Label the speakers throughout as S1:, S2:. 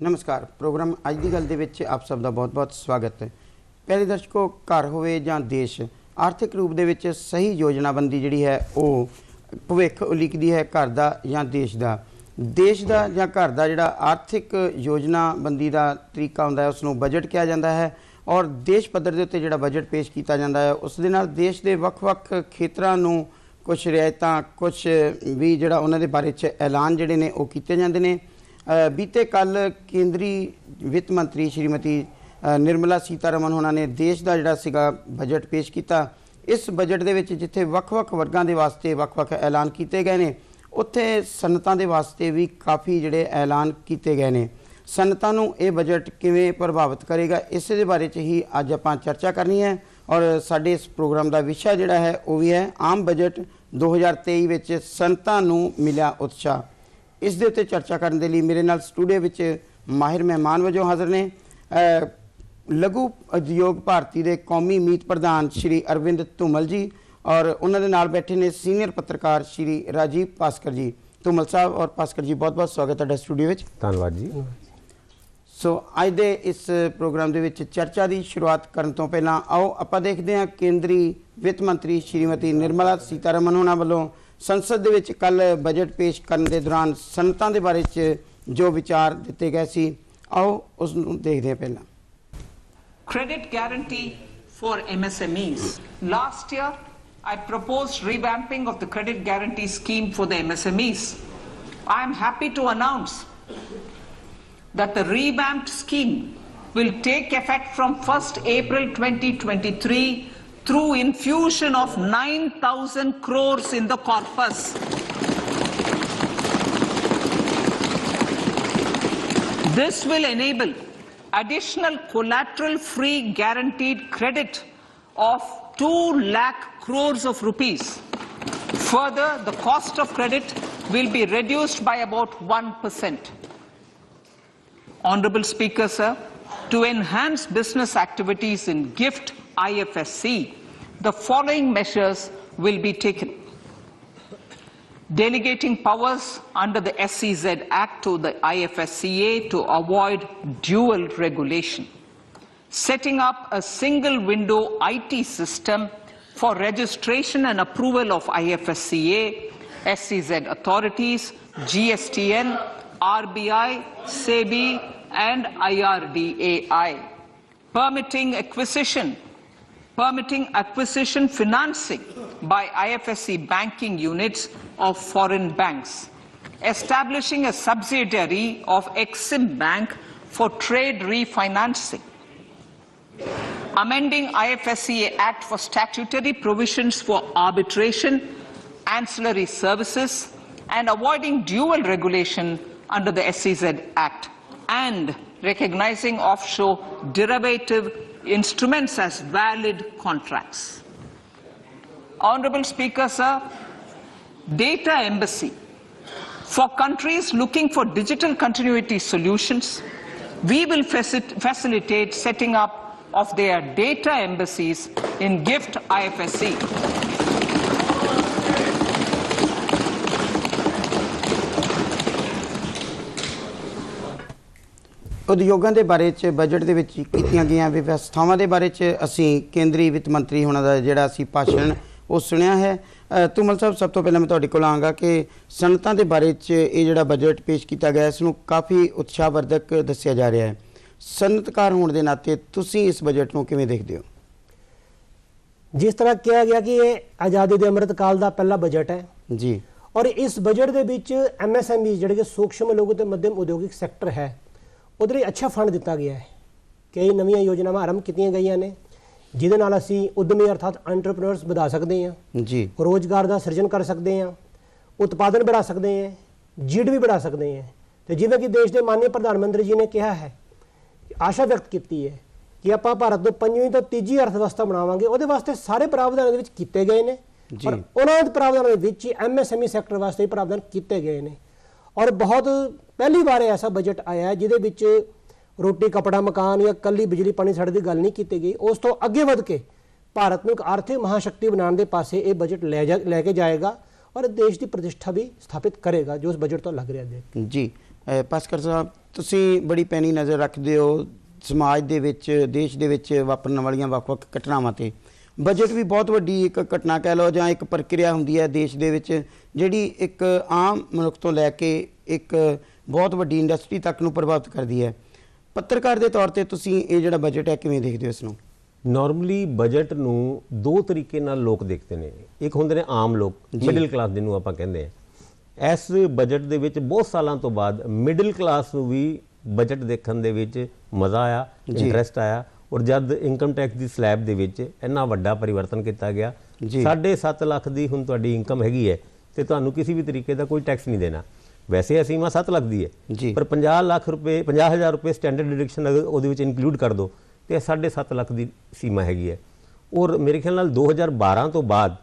S1: नमस्कार। प्रोग्राम अज की गल दे आप सब का बहुत बहुत स्वागत है। प्यारे दर्शकों, घर होवे जां देश, आर्थिक रूप दे विच सही योजनाबंदी जिहड़ी है वो भविख उलीकदी है घर दा जां देश दा जां घर दा जिहड़ा आर्थिक योजनाबंदी दा तरीका हुंदा है उसनूं बजट कहा जाता है। और देश पद्धर दे उत्ते जिहड़ा बजट पेश किया जाता है उस दे नाल देश के वख-वख खेतरां नूं कुछ रियायतां कुछ भी जिहड़ा उन्हां दे बारे च ऐलान जिहड़े ने वो कीते जांदे ने। बीते कल केंद्रीय वित्त मंत्री श्रीमती निर्मला सीतारमन होना ने देश का जिहड़ा सीगा बजट पेश किया। इस बजट दे विच जिथे वख-वख वर्गां दे वास्ते वख-वख ऐलान किए गए ने, उत्थे सनतां दे वास्ते भी काफ़ी जिहड़े ऐलान किए गए ने। सनतां नूं ये बजट किवें प्रभावित करेगा, इस दे बारे च ही अज आपां चर्चा करनी है। और साडे इस प्रोग्राम का विषय जिहड़ा है वो भी है आम बजट 2023 विच सनतां नूं मिलिया उत्साह। इस दे उत्ते चर्चा करने के लिए मेरे नाल स्टूडियो विच माहिर मेहमान वजों हाज़र ने लघु उद्योग भारती के कौमी मीत प्रधान श्री अरविंद धूमल जी और उन्होंने नाल बैठे ने सीनियर पत्रकार श्री राजीव पास्कर जी। धूमल साहब और पास्कर जी, बहुत बहुत स्वागत है स्टूडियो में।
S2: धन्यवाद जी।
S1: सो अज दे इस प्रोग्राम दे विच चर्चा की शुरुआत करने तो पहला आओ आपां देखते हैं केंद्रीय वित्त मंत्री श्रीमती निर्मला सीतारमन होना वालों संसद दे विच कल बजट पेश करने के दौरान सनतां दे बारे च जो विचार दिते गए सी, आओ उस देखते हैं। पहला
S3: credit guarantee for MSMEs. Last year, I proposed revamping of the credit guarantee scheme for the MSMEs. I am happy to announce that the revamped scheme will take effect from 1st April 2023 through infusion of 9,000 crores in the corpus. This will enable additional collateral-free guaranteed credit of 2 lakh crores of rupees. Further, the cost of credit will be reduced by about 1%. Honorable Speaker, sir, to enhance business activities in GIFT IFSC, the following measures will be taken. Delegating powers under the SEZ Act to the IFSCA to avoid dual regulation. Setting up a single window IT system for registration and approval of IFSCA, SEZ authorities, GSTN, RBI, SEBI and IRDAI. Permitting acquisition financing by IFSC banking units of foreign banks, establishing a subsidiary of Exim Bank for trade refinancing, amending IFSCA Act for statutory provisions for arbitration, ancillary services, and avoiding dual regulation under the SEZ Act, and recognizing offshore derivative instruments as valid contracts. Honorable Speaker, sir, data embassy. For countries looking for digital continuity solutions, we will facilitate setting up of their data embassies in GIFT IFSC.
S1: उद्योगों के बारे च budget के कीतियां गई व्यवस्थावां के बारे च असी केंद्रीय वित्त मंत्री होना का जिहड़ा असी भाषण वो सुनिया है। धूमल साहब, सब तो पहले मैं तुहाडे कोल आवांगा कि सनतां के बारे च ये जिहड़ा बजट पेश किया गया इसनूं काफ़ी उत्साहवर्धक दस्सिया जा रहा है। सनतकार होने के नाते तुसीं इस बजट नूं किवें देखदे हो?
S2: जिस तरह कहा गया कि ये आज़ादी के अमृत काल का पहला बजट है
S1: जी, और
S2: इस बजट के विच MSME जिहड़े कि सूक्ष्म लघु ते मध्यम उद्योगिक सैक्टर है उहदे लई अच्छा फंड दिता गया है। कई नवीं योजनावां आरंभ कीतियां गईयां ने जिहदे नाल असीं उद्यमी अर्थात एंटरप्रेन्योर्स वधा सकते हैं
S1: जी,
S2: रोजगार का सिरजन कर सकते हैं, उत्पादन बढ़ा सकते हैं, GDP बढ़ा सकते हैं। तो जिवें कि देश के माननीय प्रधानमंत्री जी ने कहा है, आशा व्यक्त की है कि आपां भारत को 5वीं तो 3जी अर्थव्यवस्था बनावांगे, उहदे वास्ते सारे प्रावधान दे विच कीते गए ने और उन्हां प्रावधानां दे विच MSME सैक्टर वास्ते प्रावधान कीते गए ने। और बहुत पहली बार ऐसा बजट आया है जिहदे विच रोटी कपड़ा मकान या कल्ली बिजली पानी साढ़े की गल नहीं की गई। उस तो अगे वध के भारत को एक आर्थिक महाशक्ति बनाने के पासे ये बजट लैके जाएगा और देश की प्रतिष्ठा भी स्थापित करेगा, जो उस बजट तो लग रहा है।
S1: जी, ਭਾਸਕਰ ਸਾਹਿਬ, ਤੁਸੀਂ ਬੜੀ ਪੈਣੀ ਨਜ਼ਰ ਰੱਖਦੇ ਹੋ ਸਮਾਜ ਦੇ ਵਿੱਚ, ਦੇਸ਼ ਦੇ ਵਿੱਚ ਵਾਪਰਨ ਵਾਲੀਆਂ ਵੱਖ-ਵੱਖ ਘਟਨਾਵਾਂ ਤੇ। ਬਜਟ ਵੀ ਬਹੁਤ ਵੱਡੀ ਇੱਕ ਘਟਨਾ ਕਹਿ ਲਓ ਜਾਂ ਇੱਕ ਪ੍ਰਕਿਰਿਆ ਹੁੰਦੀ ਹੈ ਦੇਸ਼ ਦੇ ਵਿੱਚ, ਜਿਹੜੀ ਇੱਕ ਆਮ ਮਨੁੱਖ ਤੋਂ ਲੈ ਕੇ ਇੱਕ ਬਹੁਤ ਵੱਡੀ ਇੰਡਸਟਰੀ ਤੱਕ ਨੂੰ ਪ੍ਰਭਾਵਿਤ ਕਰਦੀ ਹੈ। ਪੱਤਰਕਾਰ ਦੇ ਤੌਰ ਤੇ ਤੁਸੀਂ ਇਹ ਜਿਹੜਾ ਬਜਟ ਹੈ ਕਿਵੇਂ ਦੇਖਦੇ ਹੋ ਇਸ ਨੂੰ?
S4: ਨਾਰਮਲੀ ਬਜਟ ਨੂੰ ਦੋ ਤਰੀਕੇ ਨਾਲ ਲੋਕ ਦੇਖਦੇ ਨੇ। ਇੱਕ ਹੁੰਦੇ ਨੇ ਆਮ ਲੋਕ, ਮਿਡਲ ਕਲਾਸ ਜਿਹਨੂੰ ਆਪਾਂ ਕਹਿੰਦੇ ਆ। ਇਸ ਬਜਟ ਦੇ ਵਿੱਚ ਬਹੁਤ ਸਾਲਾਂ ਤੋਂ ਬਾਅਦ ਮਿਡਲ ਕਲਾਸ ਨੂੰ ਵੀ ਬਜਟ ਦੇਖਣ ਦੇ ਵਿੱਚ ਮਜ਼ਾ ਆਇਆ, ਇੰਟਰਸਟ ਆਇਆ। ਔਰ ਜਦ ਇਨਕਮ ਟੈਕਸ ਦੀ ਸਲੈਬ ਦੇ ਵਿੱਚ ਇੰਨਾ ਵੱਡਾ ਪਰਿਵਰਤਨ ਕੀਤਾ ਗਿਆ, 7.5 ਲੱਖ ਦੀ ਹੁਣ ਤੁਹਾਡੀ ਇਨਕਮ ਹੈਗੀ ਹੈ ਤੇ ਤੁਹਾਨੂੰ ਕਿਸੇ ਵੀ ਤਰੀਕੇ ਦਾ ਕੋਈ ਟੈਕਸ ਨਹੀਂ ਦੇਣਾ। ਵੈਸੇ ਇਹ ਸੀਮਾ 7 ਲੱਖ ਦੀ ਹੈ, ਪਰ 50 ਲੱਖ ਰੁਪਏ 50,000 ਰੁਪਏ ਸਟੈਂਡਰਡ ਡਿਡਕਸ਼ਨ ਅਗਰ ਉਹਦੇ ਵਿੱਚ ਇਨਕਲੂਡ ਕਰ ਦੋ ਤੇ 7.5 ਲੱਖ ਦੀ ਸੀਮਾ ਹੈਗੀ ਹੈ। ਔਰ ਮੇਰੇ ਖਿਆਲ ਨਾਲ 2012 ਤੋਂ ਬਾਅਦ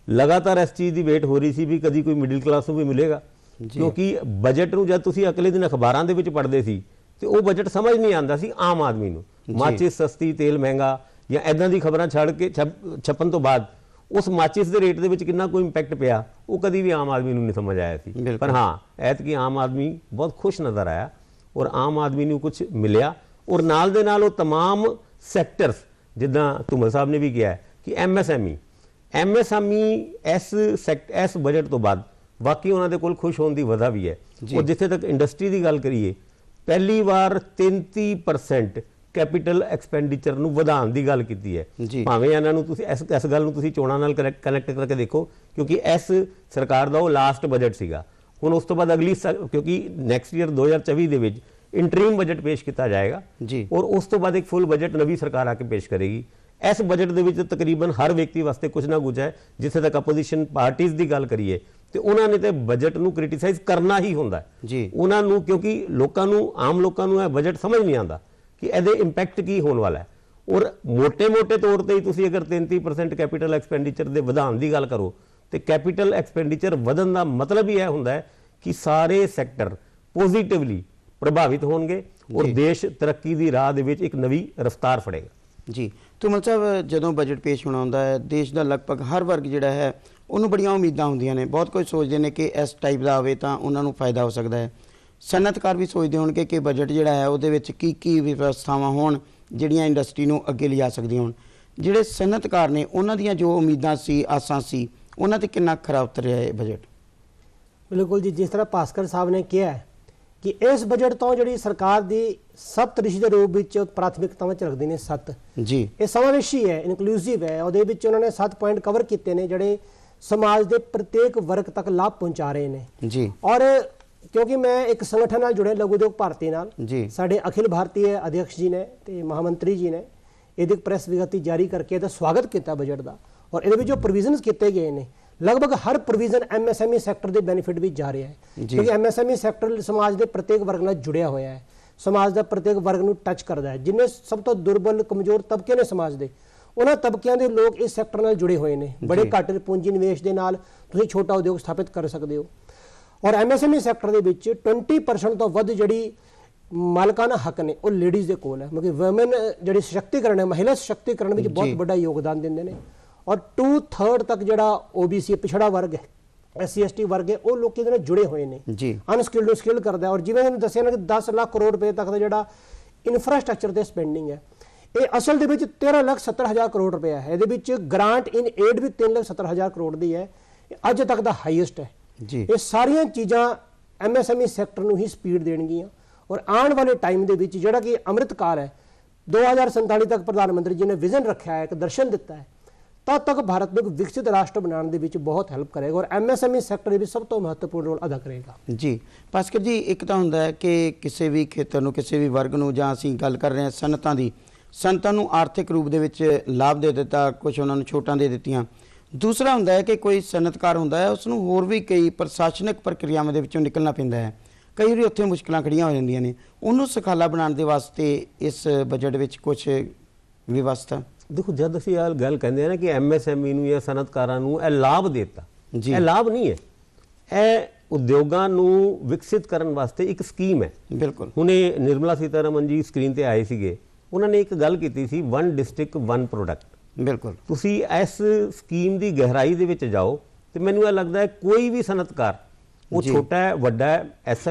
S4: ਲਗਾਤਾਰ ਇਸ ਚੀਜ਼ ਦੀ ਵੇਟ ਹੋ ਰਹੀ ਸੀ ਵੀ ਕਦੀ ਕੋਈ ਮਿਡਲ ਕਲਾਸ ਨੂੰ ਵੀ ਮਿਲੇਗਾ, ਕਿਉਂਕਿ ਬਜਟ ਨੂੰ ਜਦ ਤੁਸੀਂ ਅਗਲੇ ਦਿਨ ਅਖਬਾਰਾਂ ਦੇ ਵਿੱਚ ਪੜ੍ਹਦੇ ਸੀ ਤੇ ਉਹ ਬਜਟ ਸਮਝ ਨਹੀਂ ਆਉਂਦਾ ਸੀ ਆਮ ਆਦਮੀ ਨੂੰ। ਮਾਚਿਸ ਸਸਤੀ, ਤੇਲ ਮਹਿੰਗਾ ਜਾਂ ਇਦਾਂ ਦੀ ਖਬਰਾਂ ਛੱਡ ਕੇ ਛਪਣ ਤੋਂ ਬਾਅਦ ਉਸ ਮਾਚਿਸ ਦੇ ਰੇਟ ਦੇ ਵਿੱਚ ਕਿੰਨਾ ਕੋਈ ਇੰਪੈਕਟ ਪਿਆ ਉਹ ਕਦੀ ਵੀ ਆਮ ਆਦਮੀ ਨੂੰ ਨਹੀਂ ਸਮਝ ਆਇਆ ਸੀ। ਪਰ ਹਾਂ, ਐਤਕੀ ਆਮ ਆਦਮੀ ਬਹੁਤ ਖੁਸ਼ ਨਜ਼ਰ ਆਇਆ ਔਰ ਆਮ ਆਦਮੀ ਨੂੰ ਕੁਝ ਮਿਲਿਆ। ਔਰ ਨਾਲ ਦੇ ਨਾਲ ਉਹ तमाम ਸੈਕਟਰਸ, ਜਿੱਦਾਂ ਧੂਮਲ ਸਾਹਿਬ ਨੇ ਵੀ ਕਿਹਾ ਕਿ ਐਮਐਸਐਮਈ ਇਸ ਬਜਟ ਤੋਂ ਬਾਅਦ ਵਾਕਈ ਉਹਨਾਂ ਦੇ ਕੋਲ ਖੁਸ਼ ਹੋਣ ਦੀ ਵਜ੍ਹਾ ਵੀ ਹੈ। ਔਰ ਜਿੱਥੇ ਤੱਕ ਇੰਡਸਟਰੀ ਦੀ ਗੱਲ ਕਰੀਏ, ਪਹਿਲੀ ਵਾਰ 33% ਕੈਪੀਟਲ ਐਕਸਪੈਂਡੀਚਰ ਨੂੰ ਵਧਾਉਣ ਦੀ ਗੱਲ ਕੀਤੀ ਹੈ। ਭਾਵੇਂ ਇਹਨਾਂ ਨੂੰ ਤੁਸੀਂ ਇਸ ਗੱਲ ਨੂੰ ਤੁਸੀਂ ਚੋਣਾਂ ਨਾਲ ਕਨੈਕਟ ਕਰਕੇ ਦੇਖੋ, ਕਿਉਂਕਿ ਇਸ ਸਰਕਾਰ ਦਾ ਉਹ ਲਾਸਟ ਬਜਟ ਸੀਗਾ। ਹੁਣ ਉਸ ਤੋਂ ਬਾਅਦ ਅਗਲੀ, ਕਿਉਂਕਿ ਨੈਕਸਟ ਈਅਰ 2024 ਦੇ ਵਿੱਚ ਇੰਟਰੀਮ ਬਜਟ ਪੇਸ਼ ਕੀਤਾ ਜਾਏਗਾ ਔਰ ਉਸ ਤੋਂ ਬਾਅਦ ਇੱਕ ਫੁੱਲ ਬਜਟ ਨਵੀਂ ਸਰਕਾਰ ਆ ਕੇ ਪੇਸ਼ ਕਰੇਗੀ। ਇਸ ਬਜਟ ਦੇ ਵਿੱਚ ਤਕਰੀਬਨ ਹਰ ਵਿਅਕਤੀ ਵਾਸਤੇ ਕੁਝ ਨਾ ਕੁਝ ਹੈ। ਜਿੱਥੇ ਤੱਕ ਆਪੋਜੀਸ਼ਨ ਪਾਰਟੀਆਂ ਦੀ ਗੱਲ ਕਰੀਏ ਤੇ ਉਹਨਾਂ ਨੇ ਤੇ ਬਜਟ ਨੂੰ ਕ੍ਰਿਟਿਸਾਈਜ਼ ਕਰਨਾ ਹੀ ਹੁੰਦਾ ਉਹਨਾਂ ਨੂੰ, ਕਿਉਂਕਿ ਲੋਕਾਂ ਨੂੰ, ਆਮ ਲੋਕਾਂ ਨੂੰ ਇਹ ਬਜਟ ਸਮਝ ਨਹੀਂ ਆਉਂਦਾ ਕਿ ਇਹਦੇ ਇੰਪੈਕਟ ਕੀ ਹੋਣ ਵਾਲਾ ਹੈ। ਔਰ ਮੋٹے ਤੌਰ ਤੇ ਹੀ ਤੁਸੀਂ ਅਗਰ 33% ਕੈਪੀਟਲ ਐਕਸਪੈਂਡੀਚਰ ਦੇ ਵਧਾਉਣ ਦੀ ਗੱਲ ਕਰੋ ਤੇ ਕੈਪੀਟਲ ਐਕਸਪੈਂਡੀਚਰ ਵਧਣ ਦਾ ਮਤਲਬ ਹੀ ਇਹ ਹੁੰਦਾ ਹੈ ਕਿ ਸਾਰੇ ਸੈਕਟਰ ਪੋਜ਼ਿਟਿਵਲੀ ਪ੍ਰਭਾਵਿਤ ਹੋਣਗੇ ਔਰ ਦੇਸ਼ ਤਰੱਕੀ ਦੀ ਰਾਹ ਦੇ ਵਿੱਚ ਇੱਕ ਨਵੀਂ ਰਫ਼ਤਾਰ ਫੜੇਗਾ।
S1: ਜੀ ਧੂਮਲ ਸਾਹਿਬ, ਜਦੋਂ ਬਜਟ ਪੇਸ਼ ਹੋਣਾ ਹੁੰਦਾ ਹੈ, ਦੇਸ਼ ਦਾ ਲਗਭਗ ਹਰ ਵਰਗ ਜਿਹੜਾ ਹੈ ਉਹਨੂੰ ਬੜੀਆਂ ਉਮੀਦਾਂ ਹੁੰਦੀਆਂ ਨੇ। ਬਹੁਤ ਕੁਝ ਸੋਚਦੇ ਨੇ ਕਿ ਇਸ ਟਾਈਪ ਦਾ ਆਵੇ ਤਾਂ ਉਹਨਾਂ ਨੂੰ ਫਾਇਦਾ ਹੋ ਸਕਦਾ ਹੈ। ਸਨਅਤਕਾਰ ਵੀ ਸੋਚਦੇ ਹੋਣਗੇ ਕਿ ਬਜਟ ਜਿਹੜਾ ਹੈ ਉਹਦੇ ਵਿੱਚ ਕੀ ਵਿਵਸਥਾਵਾਂ ਹੋਣ ਜਿਹੜੀਆਂ ਇੰਡਸਟਰੀ ਨੂੰ ਅੱਗੇ ਲਿਜਾ ਸਕਦੀਆਂ ਹੋਣ। ਜਿਹੜੇ ਸਨਅਤਕਾਰ ਨੇ ਉਹਨਾਂ ਦੀਆਂ ਜੋ ਉਮੀਦਾਂ ਸੀ, ਆਸਾਂ ਸੀ, ਉਹਨਾਂ ਤੇ ਕਿੰਨਾ ਖਰਾ ਉਤਰਿਆ ਇਹ ਬਜਟ?
S2: ਬਿਲਕੁਲ ਜੀ, ਜਿਸ ਤਰ੍ਹਾਂ ਭਾਸਕਰ ਸਾਹਿਬ ਨੇ ਕਿਹਾ ਕਿ ਇਸ ਬਜਟ ਤੋਂ ਜਿਹੜੀ ਸਰਕਾਰ ਦੀ ਸੱਤ ਰਿਸ਼ੀ ਦੇ ਰੂਪ ਵਿੱਚ ਪ੍ਰਾਥਮਿਕਤਾਵਾਂ ਚ ਰੱਖਦੇ ਨੇ 7 ਜੀ, ਇਹ ਸਮਾਵੇਸ਼ੀ ਹੈ, ਇਨਕਲੂਸਿਵ ਹੈ। ਉਹਦੇ ਵਿੱਚ ਉਹਨਾਂ ਨੇ 7 ਪੁਆਇੰਟ ਕਵਰ ਕੀਤੇ ਨੇ ਜਿਹੜੇ ਸਮਾਜ ਦੇ ਪ੍ਰਤੀਕ ਵਰਗ ਤੱਕ ਲਾਭ ਪਹੁੰਚਾ ਰਹੇ ਨੇ ਜੀ। ਔਰ ਕਿਉਂਕਿ ਮੈਂ ਇੱਕ ਸੰਗਠਨ ਨਾਲ ਜੁੜੇ, ਲਘੂ ਉਦਯੋਗ ਭਾਰਤੀ ਨਾਲ, ਸਾਡੇ ਅਖਿਲ ਭਾਰਤੀ ਅਧਿਕਸ਼ ਜੀ ਨੇ ਤੇ ਮਹਾਮੰਤਰੀ ਜੀ ਨੇ ਇਹਦੀ ਪ੍ਰੈਸ ਵਿਗਿਆਪਨ ਜਾਰੀ ਕਰਕੇ ਇਹਦਾ ਸਵਾਗਤ ਕੀਤਾ ਬਜਟ ਦਾ। ਔਰ ਇਹਦੇ ਵਿੱਚ ਜੋ ਪ੍ਰੋਵੀਜ਼ਨਸ ਕੀਤੇ ਗਏ ਨੇ, ਲਗਭਗ ਹਰ ਪ੍ਰੋਵੀਜ਼ਨ ਐਮਐਸਐਮਈ ਸੈਕਟਰ ਦੇ ਬੈਨੀਫਿਟ ਵਿੱਚ ਜਾ ਰਿਹਾ ਹੈ, ਕਿਉਂਕਿ ਐਮਐਸਐਮਈ ਸੈਕਟਰ ਸਮਾਜ ਦੇ ਪ੍ਰਤੀਕ ਵਰਗ ਨਾਲ ਜੁੜਿਆ ਹੋਇਆ ਹੈ, ਸਮਾਜ ਦਾ ਪ੍ਰਤੀਕ ਵਰਗ ਨੂੰ ਟੱਚ ਕਰਦਾ ਹੈ। ਜਿੰਨੇ ਸਭ ਤੋਂ ਦੁਰਬਲ, ਕਮਜ਼ੋਰ ਤਬਕੇ ਨੇ ਸਮਾਜ ਦੇ, ਉਹਨਾਂ ਤਬਕਿਆਂ ਦੇ ਲੋਕ ਇਸ ਸੈਕਟਰ ਨਾਲ ਜੁੜੇ ਹੋਏ ਨੇ। ਬੜੇ ਘੱਟ ਪੂੰਜੀ ਨਿਵੇਸ਼ ਦੇ ਨਾਲ ਤੁਸੀਂ ਛੋਟਾ ਉਦਯੋਗ ਸਥਾਪਿਤ ਕਰ ਸਕਦੇ ਹੋ। ਔਰ ਐਮਐਸਐਮਈ ਸੈਕਟਰ ਦੇ ਵਿੱਚ 20% ਤੋਂ ਵੱਧ ਜਿਹੜੀ ਮਾਲਕਾਨਾ ਹੱਕ ਨੇ ਉਹ ਲੇਡੀਜ਼ ਦੇ ਕੋਲ ਹੈ। ਮਤਲਬ ਵੂਮਨ ਜਿਹੜੀ ਸਸ਼ਕਤੀਕਰਨ ਹੈ, ਮਹਿਲਾ ਸਸ਼ਕਤੀਕਰਨ ਵਿੱਚ ਬਹੁਤ ਵੱਡਾ ਯੋਗਦਾਨ ਦਿੰਦੇ ਨੇ। ਔਰ 2/3 ਤੱਕ ਜਿਹੜਾ ਓਬੀਸੀ ਪਿਛੜਾ ਵਰਗ ਹੈ, SC ST ਵਰਗ ਹੈ, ਉਹ ਲੋਕੀ ਦੇ ਨਾਲ ਜੁੜੇ ਹੋਏ ਨੇ। ਅਨਸਕਿਲਡ ਨੂੰ ਸਕਿਲ ਕਰਦਾ। ਔਰ ਜਿਵੇਂ ਮੈਨੂੰ ਦੱਸਿਆ ਨਾ ਕਿ 10 ਲੱਖ ਕਰੋੜ ਰੁਪਏ ਤੱਕ ਦਾ ਜਿਹੜਾ ਇਨਫਰਾਸਟ੍ਰਕਚਰ ਤੇ ਸਪੈਂਡਿੰਗ ਹੈ, ਇਹ ਅਸਲ ਦੇ ਵਿੱਚ 13,70,000 ਕਰੋੜ ਰੁਪਏ ਹੈ। ਇਹਦੇ ਵਿੱਚ ਗ੍ਰਾਂਟ ਇਨ ਏਡ ਵੀ 3,70,000 ਕਰੋੜ ਦੀ ਹੈ, ਅੱਜ ਤੱਕ ਦਾ ਹਾਈਐਸਟ ਹੈ। ਇਹ ਸਾਰੀਆਂ ਚੀਜ਼ਾਂ ਐਮਐਸਐਮਈ ਸੈਕਟਰ ਨੂੰ ਹੀ ਸਪੀਡ ਦੇਣਗੀਆਂ। ਔਰ ਆਉਣ ਵਾਲੇ ਟਾਈਮ ਦੇ ਵਿੱਚ ਜਿਹੜਾ ਕਿ ਅੰਮ੍ਰਿਤ ਕਾਲ ਹੈ, 2047 ਤੱਕ ਪ੍ਰਧਾਨ ਮੰਤਰੀ ਜੀ ਨੇ ਵਿਜ਼ਨ ਰੱਖਿਆ ਹੈ, ਇੱਕ ਦਰਸ਼ਨ ਦਿੱਤਾ ਹੈ, ਤਦ ਤੱਕ ਭਾਰਤ ਨੂੰ ਇੱਕ ਵਿਕਸਿਤ ਰਾਸ਼ਟਰ ਬਣਾਉਣ ਦੇ ਵਿੱਚ ਬਹੁਤ ਹੈਲਪ ਕਰੇਗਾ ਔਰ ਐਮਐਸਐਮਈ ਸੈਕਟਰ ਵੀ ਸਭ ਤੋਂ ਮਹੱਤਵਪੂਰਨ ਰੋਲ ਅਦਾ ਕਰੇਗਾ। ਜੀ
S1: ਭਾਸਕਰ ਜੀ, ਇੱਕ ਤਾਂ ਹੁੰਦਾ ਹੈ ਕਿ ਕਿਸੇ ਵੀ ਖੇਤਰ ਨੂੰ, ਕਿਸੇ ਵੀ ਵਰਗ ਨੂੰ, ਜਾਂ ਅਸੀਂ ਗੱਲ ਕਰ ਰਹੇ ਹਾਂ ਸਨਅਤਾਂ ਦੀ, ਸਨਅਤਾਂ ਨੂੰ ਆਰਥਿਕ ਰੂਪ ਦੇ ਵਿੱਚ ਲਾਭ ਦੇ ਦਿੱਤਾ, ਕੁਝ ਉਹਨਾਂ ਨੂੰ ਛੋਟਾਂ ਦੇ ਦਿੱਤੀਆਂ। ਦੂਸਰਾ ਹੁੰਦਾ ਹੈ ਕਿ ਕੋਈ ਸਨਅਤਕਾਰ ਹੁੰਦਾ ਹੈ, ਉਸ ਨੂੰ ਹੋਰ ਵੀ ਕਈ ਪ੍ਰਸ਼ਾਸਨਿਕ ਪ੍ਰਕਿਰਿਆਵਾਂ ਦੇ ਵਿੱਚੋਂ ਨਿਕਲਣਾ ਪੈਂਦਾ ਹੈ। ਕਈ ਵਾਰੀ ਉੱਥੇ ਮੁਸ਼ਕਲਾਂ ਖੜੀਆਂ ਹੋ ਜਾਂਦੀਆਂ ਨੇ, ਉਹਨੂੰ ਸੁਖਾਲਾ ਬਣਾਉਣ ਦੇ ਵਾਸਤੇ ਇਸ ਬਜਟ ਵਿੱਚ ਕੁਝ ਵਿਵਸਥਾ।
S4: ਦੇਖੋ, ਜਦ ਅਸੀਂ ਇਹ ਗੱਲ ਕਹਿੰਦੇ ਆ ਨਾ ਕਿ ਐਮਐਸਐਮਈ ਨੂੰ ਜਾਂ ਸਨਅਤਕਾਰਾਂ ਨੂੰ ਇਹ ਲਾਭ ਦਿੱਤਾ, ਇਹ ਲਾਭ ਨਹੀਂ ਹੈ, ਇਹ ਉਦਯੋਗਾਂ ਨੂੰ ਵਿਕਸਿਤ ਕਰਨ ਵਾਸਤੇ ਇੱਕ ਸਕੀਮ ਹੈ।
S1: ਬਿਲਕੁਲ।
S4: ਹੁਣੇ ਨਿਰਮਲਾ ਸੀਤਾਰਮਨ ਜੀ ਸਕਰੀਨ ਤੇ ਆਏ ਸੀਗੇ, ਉਹਨਾਂ ਨੇ ਇੱਕ ਗੱਲ ਕੀਤੀ ਸੀ, 1 ਡਿਸਟ੍ਰਿਕਟ 1 ਪ੍ਰੋਡਕਟ। ਬਿਲਕੁਲ। ਤੁਸੀਂ ਇਸ ਸਕੀਮ ਦੀ ਗਹਿਰਾਈ ਦੇ ਵਿੱਚ ਜਾਓ ਤੇ ਮੈਨੂੰ ਇਹ ਲੱਗਦਾ ਹੈ ਕੋਈ ਵੀ ਸਨਅਤਕਾਰ ਉਹ ਛੋਟਾ ਹੈ, ਵੱਡਾ ਹੈ,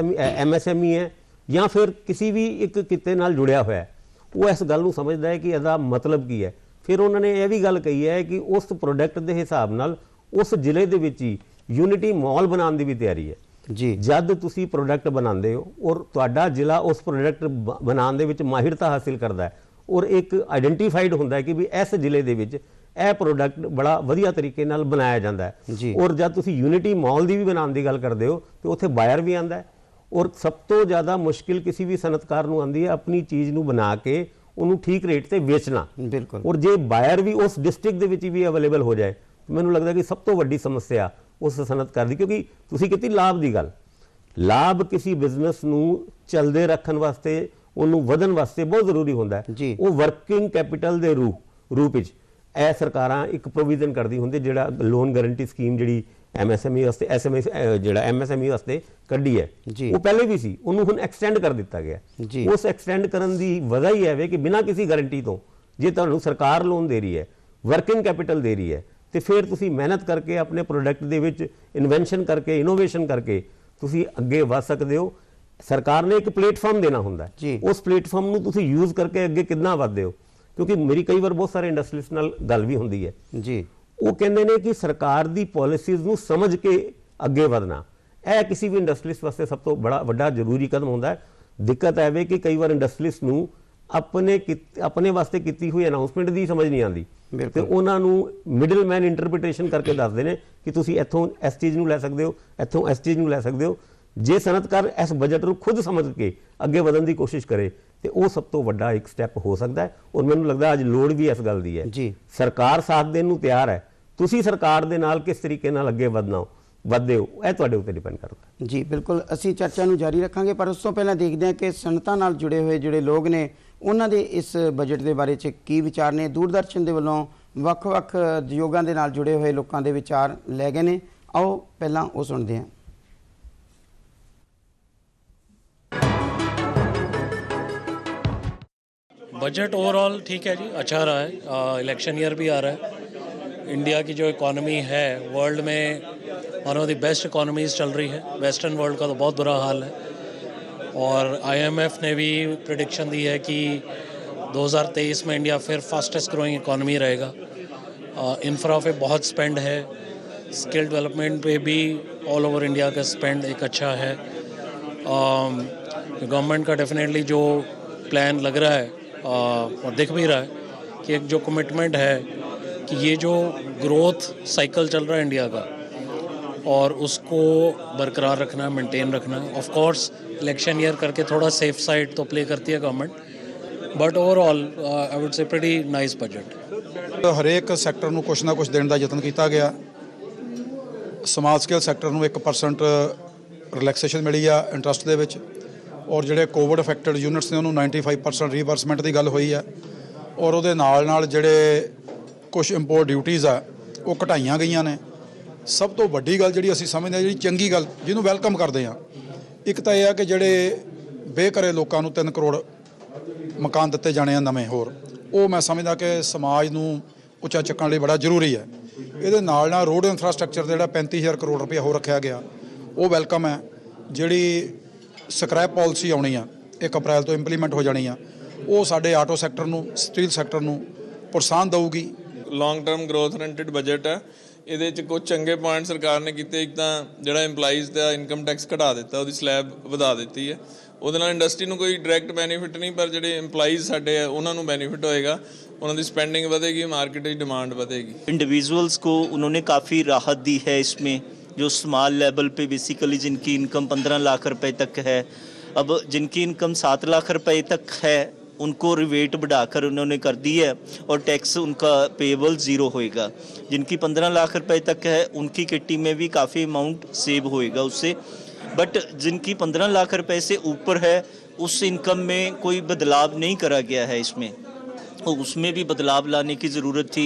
S4: MSME ਹੈ ਜਾਂ ਫਿਰ ਕਿਸੇ ਵੀ ਇੱਕ ਕਿੱਤੇ ਨਾਲ ਜੁੜਿਆ ਹੋਇਆ ਹੈ, ਉਹ ਇਸ ਗੱਲ ਨੂੰ ਸਮਝਦਾ ਹੈ ਕਿ ਇਹਦਾ ਮਤਲਬ ਕੀ ਹੈ। ਫਿਰ ਉਹਨਾਂ ਨੇ ਇਹ ਵੀ ਗੱਲ ਕਹੀ ਹੈ ਕਿ ਉਸ ਪ੍ਰੋਡਕਟ ਦੇ ਹਿਸਾਬ ਨਾਲ ਉਸ ਜ਼ਿਲ੍ਹੇ ਦੇ ਵਿੱਚ ਹੀ ਯੂਨਿਟੀ ਮਾਲ ਬਣਾਉਣ ਦੀ ਵੀ ਤਿਆਰੀ ਹੈ
S1: ਜੀ। ਜਦ
S4: ਤੁਸੀਂ ਪ੍ਰੋਡਕਟ ਬਣਾਉਂਦੇ ਹੋ ਔਰ ਤੁਹਾਡਾ ਜ਼ਿਲ੍ਹਾ ਉਸ ਪ੍ਰੋਡਕਟ ਬਣਾਉਣ ਦੇ ਵਿੱਚ ਮਾਹਿਰਤਾ ਹਾਸਿਲ ਕਰਦਾ ਹੈ ਔਰ ਇੱਕ ਆਇਡੈਂਟੀਫਾਈਡ ਹੁੰਦਾ ਹੈ ਕਿ ਵੀ ਇਸ ਜ਼ਿਲ੍ਹੇ ਦੇ ਵਿੱਚ ਇਹ ਪ੍ਰੋਡਕਟ ਬੜਾ ਵਧੀਆ ਤਰੀਕੇ ਨਾਲ ਬਣਾਇਆ ਜਾਂਦਾ ਹੈ ਔਰ ਜਦ ਤੁਸੀਂ ਯੂਨਿਟੀ ਮਾਲ ਦੀ ਵੀ ਬਣਾਉਣ ਦੀ ਗੱਲ ਕਰਦੇ ਹੋ ਤੇ ਉੱਥੇ ਬਾਇਰ ਵੀ ਆਉਂਦਾ ਹੈ ਔਰ ਸਭ ਤੋਂ ਜ਼ਿਆਦਾ ਮੁਸ਼ਕਿਲ ਕਿਸੇ ਵੀ ਸਨਅਤਕਾਰ ਨੂੰ ਆਉਂਦੀ ਹੈ ਆਪਣੀ ਚੀਜ਼ ਨੂੰ ਬਣਾ ਕੇ ਉਹਨੂੰ ਠੀਕ ਰੇਟ ਤੇ ਵੇਚਣਾ।
S1: ਬਿਲਕੁਲ।
S4: ਔਰ ਜੇ ਬਾਇਰ ਵੀ ਉਸ ਡਿਸਟ੍ਰਿਕਟ ਦੇ ਵਿੱਚ ਵੀ ਅਵੇਲੇਬਲ ਹੋ ਜਾਏ ਮੈਨੂੰ ਲੱਗਦਾ ਕਿ ਸਭ ਤੋਂ ਵੱਡੀ ਸਮੱਸਿਆ ਉਸ ਸਨਅਤਕਾਰ ਦੀ, ਕਿਉਂਕਿ ਤੁਸੀਂ ਕੀਤੀ ਲਾਭ ਦੀ ਗੱਲ, ਲਾਭ ਕਿਸੇ ਬਿਜ਼ਨਸ ਨੂੰ ਚੱਲਦੇ ਰੱਖਣ ਵਾਸਤੇ ਉਹਨੂੰ ਵਧਣ ਵਾਸਤੇ ਬਹੁਤ ਜ਼ਰੂਰੀ ਹੁੰਦਾ ਹੈ। ਉਹ ਵਰਕਿੰਗ ਕੈਪੀਟਲ ਦੇ ਰੂਪ ਵਿੱਚ ਇਹ ਸਰਕਾਰਾਂ ਇੱਕ ਪ੍ਰੋਵੀਜ਼ਨ ਕਰਦੀ ਹੁੰਦੀ, ਜਿਹੜਾ ਲੋਨ ਗਾਰੰਟੀ ਸਕੀਮ ਜਿਹੜੀ MSME ਵਾਸਤੇ MSME ਵਾਸਤੇ ਕੱਢੀ ਹੈ ਉਹ ਪਹਿਲੇ ਵੀ ਸੀ, ਉਹਨੂੰ ਹੁਣ ਐਕਸਟੈਂਡ ਕਰ ਦਿੱਤਾ ਗਿਆ। ਉਸ ਐਕਸਟੈਂਡ ਕਰਨ ਦੀ ਵਜ੍ਹਾ ਹੀ ਹੈ ਕਿ ਬਿਨਾਂ ਕਿਸੇ ਗਾਰੰਟੀ ਤੋਂ ਜੇ ਤੁਹਾਨੂੰ ਸਰਕਾਰ ਲੋਨ ਦੇ ਰਹੀ ਹੈ, ਵਰਕਿੰਗ ਕੈਪੀਟਲ ਦੇ ਰਹੀ ਹੈ, ਤੇ ਫਿਰ ਤੁਸੀਂ ਮਿਹਨਤ ਕਰਕੇ ਆਪਣੇ ਪ੍ਰੋਡਕਟ ਦੇ ਵਿੱਚ ਇਨਵੈਂਸ਼ਨ ਕਰਕੇ ਇਨੋਵੇਸ਼ਨ ਕਰਕੇ ਤੁਸੀਂ ਅੱਗੇ ਵਧ ਸਕਦੇ ਹੋ। ਸਰਕਾਰ ਨੇ ਇੱਕ ਪਲੇਟਫਾਰਮ ਦੇਣਾ ਹੁੰਦਾ ਹੈ, ਉਸ ਪਲੇਟਫਾਰਮ ਨੂੰ ਤੁਸੀਂ ਯੂਜ਼ ਕਰਕੇ ਅੱਗੇ ਕਿੰਨਾ ਵਧਦੇ ਹੋ। ਕਿਉਂਕਿ ਮੇਰੀ ਕਈ ਵਾਰ ਬਹੁਤ ਸਾਰੇ ਇੰਡਸਟਰੀਜ਼ ਨਾਲ ਗੱਲ ਵੀ ਹੁੰਦੀ ਹੈ ਜੀ, ਉਹ ਕਹਿੰਦੇ ਨੇ ਕਿ ਸਰਕਾਰ ਦੀ ਪਾਲਿਸੀਜ਼ ਨੂੰ ਸਮਝ ਕੇ ਅੱਗੇ ਵਧਣਾ ਇਹ ਕਿਸੇ ਵੀ ਇੰਡਸਟਰੀਜ਼ ਵਾਸਤੇ ਸਭ ਤੋਂ ਵੱਡਾ ਜ਼ਰੂਰੀ ਕਦਮ ਹੁੰਦਾ ਹੈ। ਦਿੱਕਤ ਐਵੇਂ ਕਿ ਕਈ ਵਾਰ ਇੰਡਸਟਰੀਜ਼ ਨੂੰ ਆਪਣੇ ਵਾਸਤੇ ਕੀਤੀ ਹੋਈ ਅਨਾਉਂਸਮੈਂਟ ਦੀ ਸਮਝ ਨਹੀਂ ਆਉਂਦੀ ਤੇ ਉਹਨਾਂ ਨੂੰ ਮਿਡਲਮੈਨ ਇੰਟਰਪ੍ਰੀਟੇਸ਼ਨ ਕਰਕੇ ਦੱਸਦੇ ਨੇ ਕਿ ਤੁਸੀਂ ਇੱਥੋਂ ਇਸ ਚੀਜ਼ ਨੂੰ ਲੈ ਸਕਦੇ ਹੋ, ਇੱਥੋਂ ਇਸ ਚੀਜ਼ ਨੂੰ ਲੈ ਸਕਦੇ ਹੋ। ਜੇ ਸਨਅਤਕਾਰ ਇਸ ਬਜਟ ਨੂੰ ਖੁਦ ਸਮਝ ਕੇ ਅੱਗੇ ਵਧਣ ਦੀ ਕੋਸ਼ਿਸ਼ ਕਰੇ ਤੇ ਉਹ ਸਭ ਤੋਂ ਵੱਡਾ ਇੱਕ ਸਟੈਪ ਹੋ ਸਕਦਾ ਹੈ। ਔਰ ਮੈਨੂੰ ਲੱਗਦਾ ਅੱਜ ਲੋੜ ਵੀ ਇਸ ਗੱਲ ਦੀ ਹੈ ਜੀ, ਸਰਕਾਰ ਸਾਥ ਦੇਣ ਨੂੰ ਤਿਆਰ ਹੈ, ਤੁਸੀਂ ਸਰਕਾਰ ਦੇ ਨਾਲ ਕਿਸ ਤਰੀਕੇ ਨਾਲ ਅੱਗੇ ਵਧਦੇ ਹੋ ਇਹ ਤੁਹਾਡੇ ਉੱਤੇ ਡਿਪੈਂਡ ਕਰਦਾ
S1: ਜੀ। ਬਿਲਕੁਲ, ਅਸੀਂ ਚਰਚਾ ਨੂੰ ਜਾਰੀ ਰੱਖਾਂਗੇ, ਪਰ ਉਸ ਤੋਂ ਪਹਿਲਾਂ ਦੇਖਦੇ ਹਾਂ ਕਿ ਸਨਅਤਾਂ ਨਾਲ ਜੁੜੇ ਹੋਏ ਜਿਹੜੇ ਲੋਕ ਨੇ ਉਹਨਾਂ ਦੇ ਇਸ ਬਜਟ ਦੇ ਬਾਰੇ 'ਚ ਕੀ ਵਿਚਾਰ ਨੇ। ਦੂਰਦਰਸ਼ਨ ਦੇ ਵੱਲੋਂ ਵੱਖ-ਵੱਖ ਉਦਯੋਗਾਂ ਦੇ ਨਾਲ ਜੁੜੇ ਹੋਏ ਲੋਕਾਂ ਦੇ ਵਿਚਾਰ ਲੈ ਗਏ ਨੇ, ਆਓ ਪਹਿਲਾਂ ਉਹ ਸੁਣਦੇ ਹਾਂ।
S5: बजट ओवरऑल ठीक है जी, अच्छा रहा है। इलेक्शन ईयर भी आ रहा है, इंडिया की जो इकॉनमी है वर्ल्ड में one of the best economies चल रही है। वेस्टर्न वर्ल्ड का तो बहुत बुरा हाल है और IMF ने भी प्रेडिक्शन दी है कि 2023 में इंडिया फिर फास्टेस्ट ग्रोइंग इकॉनमी रहेगा। इंफ्रा पे बहुत स्पेंड है, स्किल डेवलपमेंट पे भी ऑल ओवर इंडिया का स्पेंड एक अच्छा है। गवर्नमेंट का डेफिनेटली जो प्लान लग रहा है और दिख भी रहा है कि एक जो कमिटमेंट है कि ये जो ग्रोथ साइकिल चल रहा है इंडिया का और उसको बरकरार रखना है, मेंटेन रखना है। ऑफ कोर्स इलेक्शन ईयर करके थोड़ा सेफ साइड तो प्ले करती है government, but overall I would say pretty nice budget.
S6: हरेक सैक्टर ਨੂੰ ਕੁਛ ਨਾ ਕੁਛ ਦੇਣ ਦਾ ਯਤਨ ਕੀਤਾ ਗਿਆ। ਸਮਾਲ ਸਕੇਲ ਸੈਕਟਰ ਨੂੰ 1% ਰਿਲੈਕਸੇਸ਼ਨ ਮਿਲੀ ਆ ਇੰਟਰਸਟ ਦੇ ਵਿੱਚ, ਔਰ ਜਿਹੜੇ ਕੋਵਿਡ ਅਫੈਕਟਡ ਯੂਨਿਟਸ ਨੇ ਉਹਨੂੰ 95% ਰੀਵਰਸਮੈਂਟ ਦੀ ਗੱਲ ਹੋਈ ਹੈ। ਔਰ ਉਹਦੇ ਨਾਲ ਜਿਹੜੇ ਕੁਝ ਇੰਪੋਰਟ ਡਿਊਟੀਜ਼ ਆ ਉਹ ਘਟਾਈਆਂ ਗਈਆਂ ਨੇ। ਸਭ ਤੋਂ ਵੱਡੀ ਗੱਲ ਜਿਹੜੀ ਅਸੀਂ ਸਮਝਦੇ ਹਾਂ, ਜਿਹੜੀ ਚੰਗੀ ਗੱਲ ਜਿਹਨੂੰ ਵੈਲਕਮ ਕਰਦੇ ਹਾਂ, ਇੱਕ ਤਾਂ ਇਹ ਆ ਕਿ ਜਿਹੜੇ ਬੇਘਰੇ ਲੋਕਾਂ ਨੂੰ 3 ਕਰੋੜ ਮਕਾਨ ਦਿੱਤੇ ਜਾਣੇ ਆ ਨਵੇਂ ਹੋਰ, ਉਹ ਮੈਂ ਸਮਝਦਾ ਕਿ ਸਮਾਜ ਨੂੰ ਉੱਚਾ ਚੱਕਣ ਲਈ ਬੜਾ ਜ਼ਰੂਰੀ ਹੈ। ਇਹਦੇ ਨਾਲ ਰੋਡ ਇਨਫਰਾਸਟਰਕਚਰ ਦਾ ਜਿਹੜਾ 35,000 ਕਰੋੜ ਰੁਪਇਆ ਹੋਰ ਰੱਖਿਆ ਗਿਆ ਉਹ ਵੈਲਕਮ ਹੈ। ਜਿਹੜੀ ਸਕ੍ਰੈਪ ਪਾਲਿਸੀ ਆਉਣੀ ਆ 1 ਅਪ੍ਰੈਲ ਤੋਂ ਇੰਪਲੀਮੈਂਟ ਹੋ ਜਾਣੀ ਆ, ਉਹ ਸਾਡੇ ਆਟੋ ਸੈਕਟਰ ਨੂੰ, ਸਟੀਲ ਸੈਕਟਰ ਨੂੰ ਪ੍ਰੋਤਸਾਹਨ ਦੇਊਗੀ।
S7: Long term growth oriented budget ਹੈ। ਇਹਦੇ 'ਚ ਕੁਝ ਚੰਗੇ ਪੁਆਇੰਟ ਸਰਕਾਰ ਨੇ ਕੀਤੇ। ਇੱਕ ਤਾਂ ਜਿਹੜਾ ਇੰਪਲਾਈਜ਼ ਦਾ ਇਨਕਮ ਟੈਕਸ ਘਟਾ ਦਿੱਤਾ, ਉਹਦੀ ਸਲੈਬ ਵਧਾ ਦਿੱਤੀ ਹੈ। ਉਹਦੇ ਨਾਲ ਇੰਡਸਟਰੀ ਨੂੰ ਕੋਈ ਡਾਇਰੈਕਟ ਬੈਨੀਫਿਟ ਨਹੀਂ, ਪਰ ਜਿਹੜੇ ਇੰਪਲਾਈਜ਼ ਸਾਡੇ ਆ ਉਹਨਾਂ ਨੂੰ ਬੈਨੀਫਿਟ ਹੋਏਗਾ। ਉਹਨਾਂ ਦੀ स्पेंडिंग ਵਧੇਗੀ, मार्केट की डिमांड बढ़ेगी।
S8: इंडिविजुअल्स को उन्होंने काफ़ी राहत दी है इसमें, जो स्मॉल लेवल पे बेसिकली जिनकी इनकम 15 लाख रुपए तक है, अब जिनकी इनकम 7 लाख रुपए तक है उनको रिवेट बढ़ाकर उन्होंने कर दी है और टैक्स उनका पेएबल ज़ीरो होएगा। जिनकी 15 लाख रुपए तक है उनकी किट्टी में भी काफ़ी अमाउंट सेव होएगा उससे, बट जिनकी 15 लाख रुपए से ऊपर है उस इनकम में कोई बदलाव नहीं करा गया है इसमें, तो उसमें भी बदलाव लाने की ज़रूरत थी।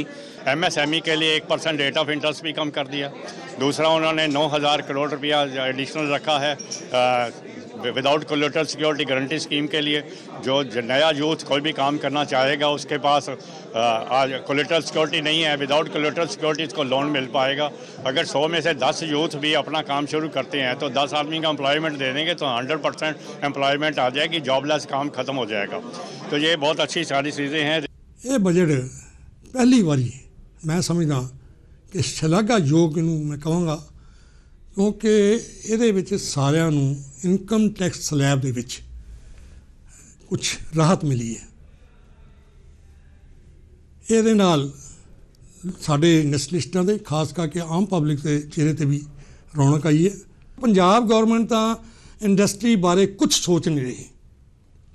S9: MSME के लिए 1% रेट ऑफ इंटरेस्ट भी कम कर दिया। दूसरा, उन्होंने 9,000 करोड़ रुपया एडिशनल रखा है without collateral security guarantee scheme के लिए जो नया यूथ कोई भी काम करना चाहेगा उसके पास आज कोलेटरल सिक्योरिटी नहीं है, विदाउट कोलेटरल सिक्योरिटी इसको लोन मिल पाएगा। अगर 100 में से 10 यूथ भी अपना काम शुरू करते हैं तो 10 आदमी का एम्प्लॉयमेंट दे देंगे तो 100% एम्प्लॉयमेंट आ जाएगी, जॉबलेस काम खत्म हो जाएगा। तो ये बहुत अच्छी सारी चीज़ें हैं।
S10: ये बजट पहली बारी मैं समझदा कि शलाघायोग ਨੂੰ मैं ਕਹਾਂਗਾ ਕਿਉਂਕਿ ਇਹਦੇ ਵਿੱਚ ਸਾਰਿਆਂ ਨੂੰ ਇਨਕਮ ਟੈਕਸ ਸਲੈਬ ਦੇ ਵਿੱਚ ਕੁਝ ਰਾਹਤ ਮਿਲੀ ਹੈ। ਇਹਦੇ ਨਾਲ ਸਾਡੇ ਨੈਸ਼ਨਲਿਸਟਾਂ ਦੇ ਖਾਸ ਕਰਕੇ ਆਮ ਪਬਲਿਕ ਦੇ ਚਿਹਰੇ ਤੇ ਵੀ ਰੌਣਕ ਆਈ ਹੈ। ਪੰਜਾਬ ਗਵਰਨਮੈਂਟ ਤਾਂ ਇੰਡਸਟਰੀ ਬਾਰੇ ਕੁਝ ਸੋਚ ਨਹੀਂ ਰਹੀ,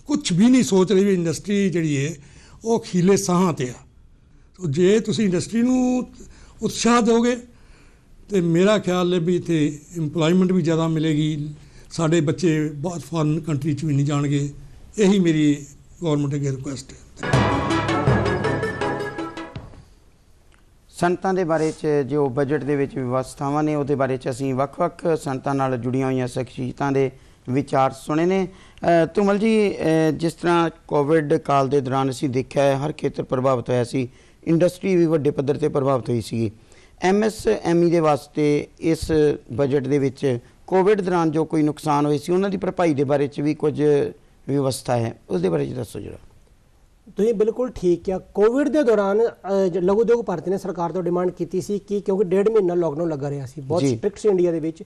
S10: ਕੁਝ ਵੀ ਨਹੀਂ ਸੋਚ ਰਹੀ ਵੀ ਇੰਡਸਟਰੀ ਜਿਹੜੀ ਹੈ ਉਹ ਖੀਲੇ ਸਾਹਾਂ ਤੇ ਆ। तो जे तुसी इंडस्ट्री नूं उत्साह दोगे तो मेरा ख्याल है भी इत्थे इंप्लॉयमेंट भी ज़्यादा मिलेगी, साढ़े बच्चे बहुत फॉरन कंट्री च भी नहीं जाणगे। यही मेरी गवर्नमेंट अगे रिक्वेस्ट है।
S1: ਸੰਤਾਂ ਦੇ ਬਾਰੇ 'ਚ ਜੋ ਬਜਟ ਦੇ ਵਿੱਚ ਵਿਵਸਥਾਵਾਂ ਨੇ ਉਹਦੇ ਬਾਰੇ 'ਚ ਅਸੀਂ ਵੱਖ-ਵੱਖ ਸੰਤਾਂ ਨਾਲ ਜੁੜੀਆਂ ਹੋਈਆਂ ਸ਼ਖਸੀਅਤਾਂ ਦੇ ਵਿਚਾਰ ਸੁਣੇ ਨੇ। ਤੁਮਲ ਜੀ, ਜਿਸ ਤਰ੍ਹਾਂ ਕੋਵਿਡ ਕਾਲ ਦੇ ਦੌਰਾਨ ਅਸੀਂ ਦੇਖਿਆ ਹੈ ਹਰ ਖੇਤਰ ਪ੍ਰਭਾਵਿਤ ਹੋਇਆ ਸੀ, ਇੰਡਸਟਰੀ ਵੀ ਵੱਡੇ ਪੱਧਰ ਤੇ ਪ੍ਰਭਾਵਿਤ ਹੋਈ ਸੀ। MSME ਦੇ ਵਾਸਤੇ ਇਸ ਬਜਟ ਦੇ ਵਿੱਚ ਕੋਵਿਡ ਦੌਰਾਨ ਜੋ ਕੋਈ ਨੁਕਸਾਨ ਹੋਏ ਸੀ ਉਹਨਾਂ ਦੀ ਭਰਪਾਈ ਦੇ ਬਾਰੇ 'ਚ ਵੀ ਕੁਝ ਵਿਵਸਥਾ ਹੈ, ਉਸ ਦੇ ਬਾਰੇ 'ਚ ਦੱਸੋ ਜਰਾ।
S2: ਤੁਸੀਂ ਬਿਲਕੁਲ ਠੀਕ ਕਿਹਾ। ਕੋਵਿਡ ਦੇ ਦੌਰਾਨ ਲਘੂ ਉਦਯੋਗ ਭਾਰਤੀ ਨੇ ਸਰਕਾਰ ਤੋਂ ਡਿਮਾਂਡ ਕੀਤੀ ਸੀ ਕਿ ਕਿਉਂਕਿ 1.5 ਮਹੀਨਾ ਲੋਕਡਾਊਨ ਲੱਗਾ ਰਿਹਾ ਸੀ, ਬਹੁਤ ਸਟ੍ਰਿਕਟ ਸੀ ਇੰਡੀਆ ਦੇ ਵਿੱਚ,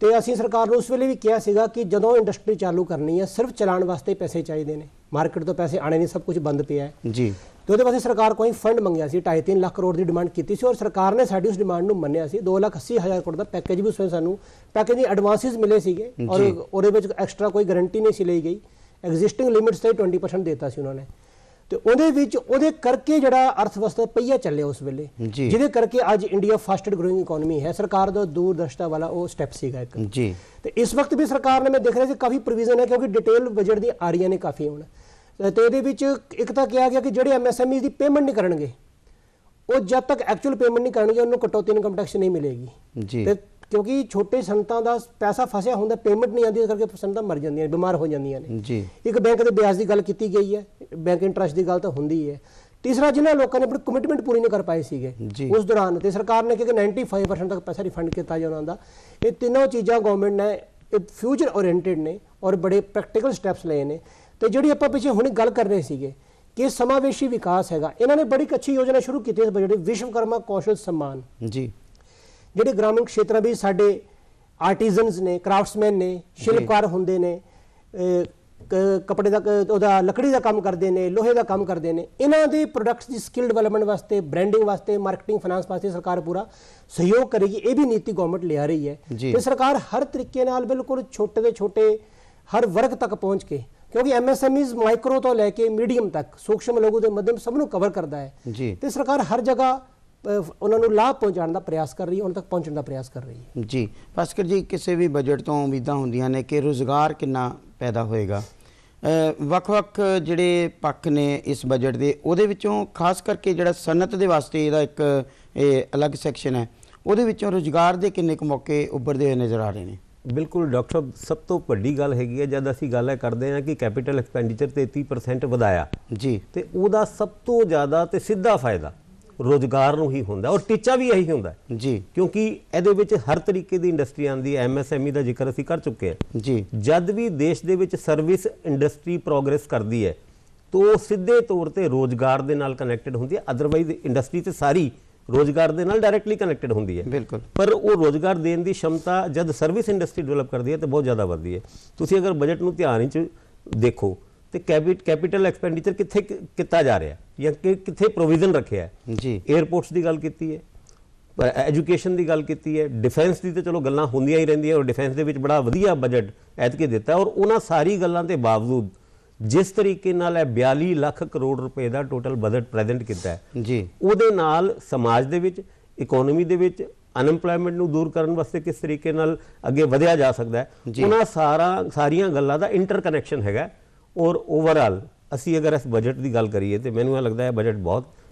S2: ਤੇ ਅਸੀਂ ਸਰਕਾਰ ਨੂੰ ਉਸ ਵੇਲੇ ਵੀ ਕਿਹਾ ਸੀਗਾ ਕਿ ਜਦੋਂ ਇੰਡਸਟਰੀ ਚਾਲੂ ਕਰਨੀ ਹੈ ਸਿਰਫ ਚਲਾਉਣ ਵਾਸਤੇ ਪੈਸੇ ਚਾਹੀਦੇ ਨੇ, ਮਾਰਕੀਟ ਤੋਂ ਪੈਸੇ ਆਣੇ ਨਹੀਂ, ਸਭ ਕੁਝ ਬੰਦ ਪਿਆ ਹੈ
S1: ਜੀ।
S2: ਤੇ ਉਹਦੇ ਵਾਸਤੇ ਸਰਕਾਰ ਕੋਈ ਫੰਡ ਮੰਗਿਆ ਸੀ, 2.5-3 ਲੱਖ ਕਰੋੜ ਦੀ ਡਿਮਾਂਡ ਕੀਤੀ ਸੀ ਔਰ ਸਰਕਾਰ ਨੇ ਸਾਡੀ ਉਸ ਡਿਮਾਂਡ ਨੂੰ ਮੰਨਿਆ ਸੀ। 2,80,000 ਕਰੋੜ ਦਾ ਪੈਕੇਜ ਵੀ ਉਸ ਵੇਲੇ ਸਾਨੂੰ ਪੈਕੇਜ ਦੀ ਐਡਵਾਂਸਿਸ ਮਿਲੇ ਸੀਗੇ ਔਰ ਉਹਦੇ ਵਿੱਚ ਐਕਸਟਰਾ ਕੋਈ ਗਾਰੰਟੀ ਨਹੀਂ ਸੀ ਲਈ ਗਈ, ਐਗਜ਼ਿਸਟਿੰਗ ਲਿਮਿਟਸ ਤੇ 20% ਦਿੱਤਾ ਸੀ ਉਹਨਾਂ ਨੇ। ਤੇ ਉਹਦੇ ਵਿੱਚ ਉਹਦੇ ਕਰਕੇ ਜਿਹੜਾ ਅਰਥ ਵਿਵਸਥਾ ਪਈਆ ਚੱਲਿਆ ਉਸ ਵੇਲੇ, ਜਿਹਦੇ ਕਰਕੇ ਅੱਜ ਇੰਡੀਆ ਫਾਸਟੈਸਟ ਗਰੋਇੰਗ ਇਕਨੋਮੀ ਹੈ। ਸਰਕਾਰ ਦਾ ਦੂਰਦਰਸ਼ਤਾ ਵਾਲਾ ਉਹ ਸਟੈਪ ਸੀਗਾ ਇੱਕ ਜੀ। ਤੇ ਇਸ ਵਕਤ ਵੀ ਸਰਕਾਰ ਨੇ, ਮੈਂ ਦੇਖ ਰਿਹਾ ਸੀ, ਕਾਫੀ ਪ੍ਰੋਵੀਜ਼ਨ ਹੈ ਕਿਉਂਕਿ ਡਿਟੇਲ ਬਜਟ ਦੀ ਆ ਰਹੀਆਂ ਨੇ ਕਾਫੀ ਹੁਣ। ਤੇ ਇਹਦੇ ਵਿੱਚ ਇੱਕ ਤਾਂ ਕਿਹਾ ਗਿਆ ਕਿ ਜਿਹੜੇ MSME ਦੀ ਪੇਮੈਂਟ ਨਹੀਂ ਕਰਨਗੇ ਉਹ ਜਦ ਤੱਕ ਐਕਚੁਅਲ ਪੇਮੈਂਟ ਨਹੀਂ ਕਰਨਗੇ ਉਹਨੂੰ ਕਟੌਤੀ ਇਨਕਮ ਟੈਕਸ ਨਹੀਂ ਮਿਲੇਗੀ ਜੀ। ਤੇ ਕਿਉਂਕਿ ਛੋਟੇ ਸੰਤਾਂ ਦਾ ਪੈਸਾ ਫਸਿਆ ਹੁੰਦਾ, ਪੇਮੈਂਟ ਨਹੀਂ ਆਉਂਦੀ, ਇਸ ਕਰਕੇ ਸੰਤਾਂ ਮਰ ਜਾਂਦੀਆਂ ਨੇ, ਬਿਮਾਰ ਹੋ ਜਾਂਦੀਆਂ ਨੇ ਜੀ। ਇੱਕ ਬੈਂਕ ਦੇ ਵਿਆਜ ਦੀ ਗੱਲ ਕੀਤੀ ਗਈ ਹੈ, ਬੈਂਕ ਇੰਟਰਸਟ ਦੀ ਗੱਲ ਤਾਂ ਹੁੰਦੀ ਹੈ। ਤੀਸਰਾ, ਜਿਨ੍ਹਾਂ ਲੋਕਾਂ ਨੇ ਆਪਣੀ ਕਮਿਟਮੈਂਟ ਪੂਰੀ ਨਹੀਂ ਕਰ ਪਾਏ ਸੀਗੇ ਉਸ ਦੌਰਾਨ, ਤੇ ਸਰਕਾਰ ਨੇ ਕਿਹਾ ਕਿ 95% ਤੱਕ ਪੈਸਾ ਰਿਫੰਡ ਕੀਤਾ ਜਾਣਾ ਹੁੰਦਾ। ਇਹ ਤਿੰਨੋਂ ਚੀਜ਼ਾਂ ਗਵਰਨਮੈਂਟ ਨੇ ਇਹ ਫਿਊਚਰ ਓਰੀਐਂਟਡ ਨੇ ਔਰ ਬੜੇ ਪ੍ਰੈਕਟੀਕਲ ਸਟੈਪਸ ਲਏ ਨੇ। ਤੇ ਜਿਹੜੀ ਆਪਾਂ ਪਿੱਛੇ ਹੁਣੇ ਗੱਲ ਕਰ ਰਹੇ ਸੀਗੇ ਕਿ ਸਮਾਵੇਸ਼ੀ ਵਿਕਾਸ ਹੈਗਾ, ਇਹਨਾਂ ਨੇ ਬੜੀ ਅੱਛੀ ਯੋਜਨਾ ਸ਼ੁਰੂ ਕੀਤੀ ਹੈ ਬਜਟ, ਵਿਸ਼ਵਕਰਮਾ ਕੌਸ਼ਲ सम्मान ਜੀ। ਜਿਹੜੇ ਗ੍ਰਾਮੀਣ ਖੇਤਰਾਂ ਵਿੱਚ ਸਾਡੇ ਆਰਟੀਜ਼ਨਸ ਨੇ, ਕਰਾਫਟਸਮੈਨ ਨੇ, ਸ਼ਿਲਪਕਾਰ ਹੁੰਦੇ ਨੇ, ਕੱਪੜੇ ਦਾ ਉਹਦਾ ਲੱਕੜੀ ਦਾ ਕੰਮ ਕਰਦੇ ਨੇ, ਲੋਹੇ ਦਾ ਕੰਮ ਕਰਦੇ ਨੇ, ਇਹਨਾਂ ਦੇ ਪ੍ਰੋਡਕਟਸ ਦੀ ਸਕਿੱਲ ਡਿਵੈਲਪਮੈਂਟ ਵਾਸਤੇ, ਬ੍ਰਾਂਡਿੰਗ ਵਾਸਤੇ, ਮਾਰਕੀਟਿੰਗ ਫਾਈਨਾਂਸ ਵਾਸਤੇ ਸਰਕਾਰ ਪੂਰਾ ਸਹਿਯੋਗ ਕਰੇਗੀ। ਇਹ ਵੀ ਨੀਤੀ ਗਵਰਨਮੈਂਟ ਲਿਆ ਰਹੀ ਹੈ ਤੇ ਸਰਕਾਰ ਹਰ ਤਰੀਕੇ ਨਾਲ ਬਿਲਕੁਲ ਛੋਟੇ ਤੋਂ ਛੋਟੇ ਹਰ ਵਰਗ ਤੱਕ ਪਹੁੰਚ ਕੇ, ਕਿਉਂਕਿ MSMEs ਮਾਈਕਰੋ ਤੋਂ ਲੈ ਕੇ ਮੀਡੀਅਮ ਤੱਕ, ਸੂਖਮ ਲਘੂ ਤੇ ਮੱਧਮ ਸਭ ਨੂੰ ਕਵਰ ਕਰਦਾ ਹੈ ਤੇ ਸਰਕਾਰ ਹਰ ਜਗ੍ਹਾ ਉਹਨਾਂ ਨੂੰ ਲਾਭ ਪਹੁੰਚਾਉਣ ਦਾ ਪ੍ਰਯਾਸ ਕਰ ਰਹੀ ਹੈ, ਉਹਨਾਂ ਤੱਕ ਪਹੁੰਚਣ ਦਾ ਪ੍ਰਯਾਸ ਕਰ ਰਹੀ ਹੈ
S1: ਜੀ। ਭਾਸਕਰ ਜੀ, ਕਿਸੇ ਵੀ ਬਜਟ ਤੋਂ ਉਮੀਦਾਂ ਹੁੰਦੀਆਂ ਨੇ ਕਿ ਰੁਜ਼ਗਾਰ ਕਿੰਨਾ ਪੈਦਾ ਹੋਏਗਾ। ਵੱਖ-ਵੱਖ ਜਿਹੜੇ ਪੱਖ ਨੇ ਇਸ ਬਜਟ ਦੇ, ਉਹਦੇ ਵਿੱਚੋਂ ਖਾਸ ਕਰਕੇ ਜਿਹੜਾ ਸਨਅਤ ਦੇ ਵਾਸਤੇ ਇਹਦਾ ਇੱਕ ਅਲੱਗ ਸੈਕਸ਼ਨ ਹੈ, ਉਹਦੇ ਵਿੱਚੋਂ ਰੁਜ਼ਗਾਰ ਦੇ ਕਿੰਨੇ ਕੁ ਮੌਕੇ ਉੱਭਰਦੇ ਹੋਏ ਨਜ਼ਰ ਆ ਰਹੇ ਨੇ।
S4: ਬਿਲਕੁਲ ਡਾਕਟਰ ਸਾਹਿਬ, ਸਭ ਤੋਂ ਵੱਡੀ ਗੱਲ ਹੈਗੀ ਹੈ ਜਦ ਅਸੀਂ ਗੱਲ ਕਰਦੇ ਹਾਂ ਕਿ ਕੈਪੀਟਲ ਐਕਸਪੈਂਡੀਚਰ 33% ਵਧਾਇਆ ਜੀ, ਤੇ ਉਹਦਾ ਸਭ ਤੋਂ ਜ਼ਿਆਦਾ ਤੇ ਸਿੱਧਾ ਫਾਇਦਾ ਰੋਜ਼ਗਾਰ ਨੂੰ ਹੀ ਹੁੰਦਾ ਔਰ ਟੀਚਾ ਵੀ ਇਹੀ ਹੁੰਦਾ ਜੀ, ਕਿਉਂਕਿ ਇਹਦੇ ਵਿੱਚ ਹਰ ਤਰੀਕੇ ਦੀ ਇੰਡਸਟਰੀ ਆਉਂਦੀ ਹੈ। MSME ਦਾ ਜ਼ਿਕਰ ਅਸੀਂ ਕਰ ਚੁੱਕੇ ਹਾਂ ਜੀ। ਜਦ ਵੀ ਦੇਸ਼ ਦੇ ਵਿੱਚ ਸਰਵਿਸ ਇੰਡਸਟਰੀ ਪ੍ਰੋਗਰੈਸ ਕਰਦੀ ਹੈ ਤਾਂ ਉਹ ਸਿੱਧੇ ਤੌਰ ਤੇ ਰੋਜ਼ਗਾਰ ਦੇ ਨਾਲ ਕਨੈਕਟਡ ਹੁੰਦੀ ਹੈ। ਅਦਰਵਾਈਜ਼ ਇੰਡਸਟਰੀ ਤੇ ਸਾਰੀ ਰੋਜ਼ਗਾਰ ਦੇ ਨਾਲ ਡਾਇਰੈਕਟਲੀ ਕਨੈਕਟਡ ਹੁੰਦੀ ਹੈ ਬਿਲਕੁਲ, ਪਰ ਉਹ ਰੋਜ਼ਗਾਰ ਦੇਣ ਦੀ ਸ਼ਮਤਾ ਜਦ ਸਰਵਿਸ ਇੰਡਸਟਰੀ ਡਿਵੈਲਪ ਕਰਦੀ ਹੈ ਤਾਂ ਬਹੁਤ ਜ਼ਿਆਦਾ ਵੱਧਦੀ ਹੈ। ਤੁਸੀਂ ਅਗਰ ਬਜਟ ਨੂੰ ਧਿਆਨ ਵਿੱਚ ਦੇਖੋ ਤੇ ਕੈਪੀਟਲ ਐਕਸਪੈਂਡੀਚਰ ਕਿੱਥੇ ਕੀਤਾ ਜਾ ਰਿਹਾ ਜਾਂ ਕਿੱਥੇ ਪ੍ਰੋਵੀਜ਼ਨ ਰੱਖਿਆ ਜੀ। 에ਅਰਪੋਰਟਸ ਦੀ ਗੱਲ ਕੀਤੀ ਹੈ, ਐਜੂਕੇਸ਼ਨ ਦੀ ਗੱਲ ਕੀਤੀ ਹੈ, ਡਿਫੈਂਸ ਦੀ ਤਾਂ ਚਲੋ ਗੱਲਾਂ ਹੁੰਦੀਆਂ ਹੀ ਰਹਿੰਦੀਆਂ ਔਰ ਡਿਫੈਂਸ ਦੇ ਵਿੱਚ ਬੜਾ ਵਧੀਆ ਬਜਟ ਐਤਕੇ ਦਿੱਤਾ ਔਰ ਉਹਨਾਂ ਸਾਰੀ ਗੱਲਾਂ ਦੇ ਬਾਵਜੂਦ ਜਿਸ ਤਰੀਕੇ ਨਾਲ ਇਹ 42 ਲੱਖ ਕਰੋੜ ਰੁਪਏ ਦਾ ਟੋਟਲ ਬਜਟ ਪ੍ਰੈਜ਼ੈਂਟ ਕੀਤਾ ਹੈ ਜੀ, ਉਹਦੇ ਨਾਲ ਸਮਾਜ ਦੇ ਵਿੱਚ, ਇਕਨੋਮੀ ਦੇ ਵਿੱਚ ਅਨਐਮਪਲੋਇਮੈਂਟ ਨੂੰ ਦੂਰ ਕਰਨ ਵਾਸਤੇ ਕਿਸ ਤਰੀਕੇ ਨਾਲ ਅੱਗੇ ਵਧਿਆ ਜਾ ਸਕਦਾ ਹੈ, ਉਹਨਾਂ ਸਾਰੀਆਂ ਗੱਲਾਂ ਦਾ ਇੰਟਰਕਨੈਕਸ਼ਨ ਹੈਗਾ। ਔਰ ਓਵਰਆਲ ਅਸੀਂ ਅਗਰ ਇਸ ਬਜਟ ਦੀ ਗੱਲ ਕਰੀਏ ਤਾਂ ਮੈਨੂੰ ਇਹ ਲੱਗਦਾ ਹੈ ਬਜਟ ਬਹੁਤ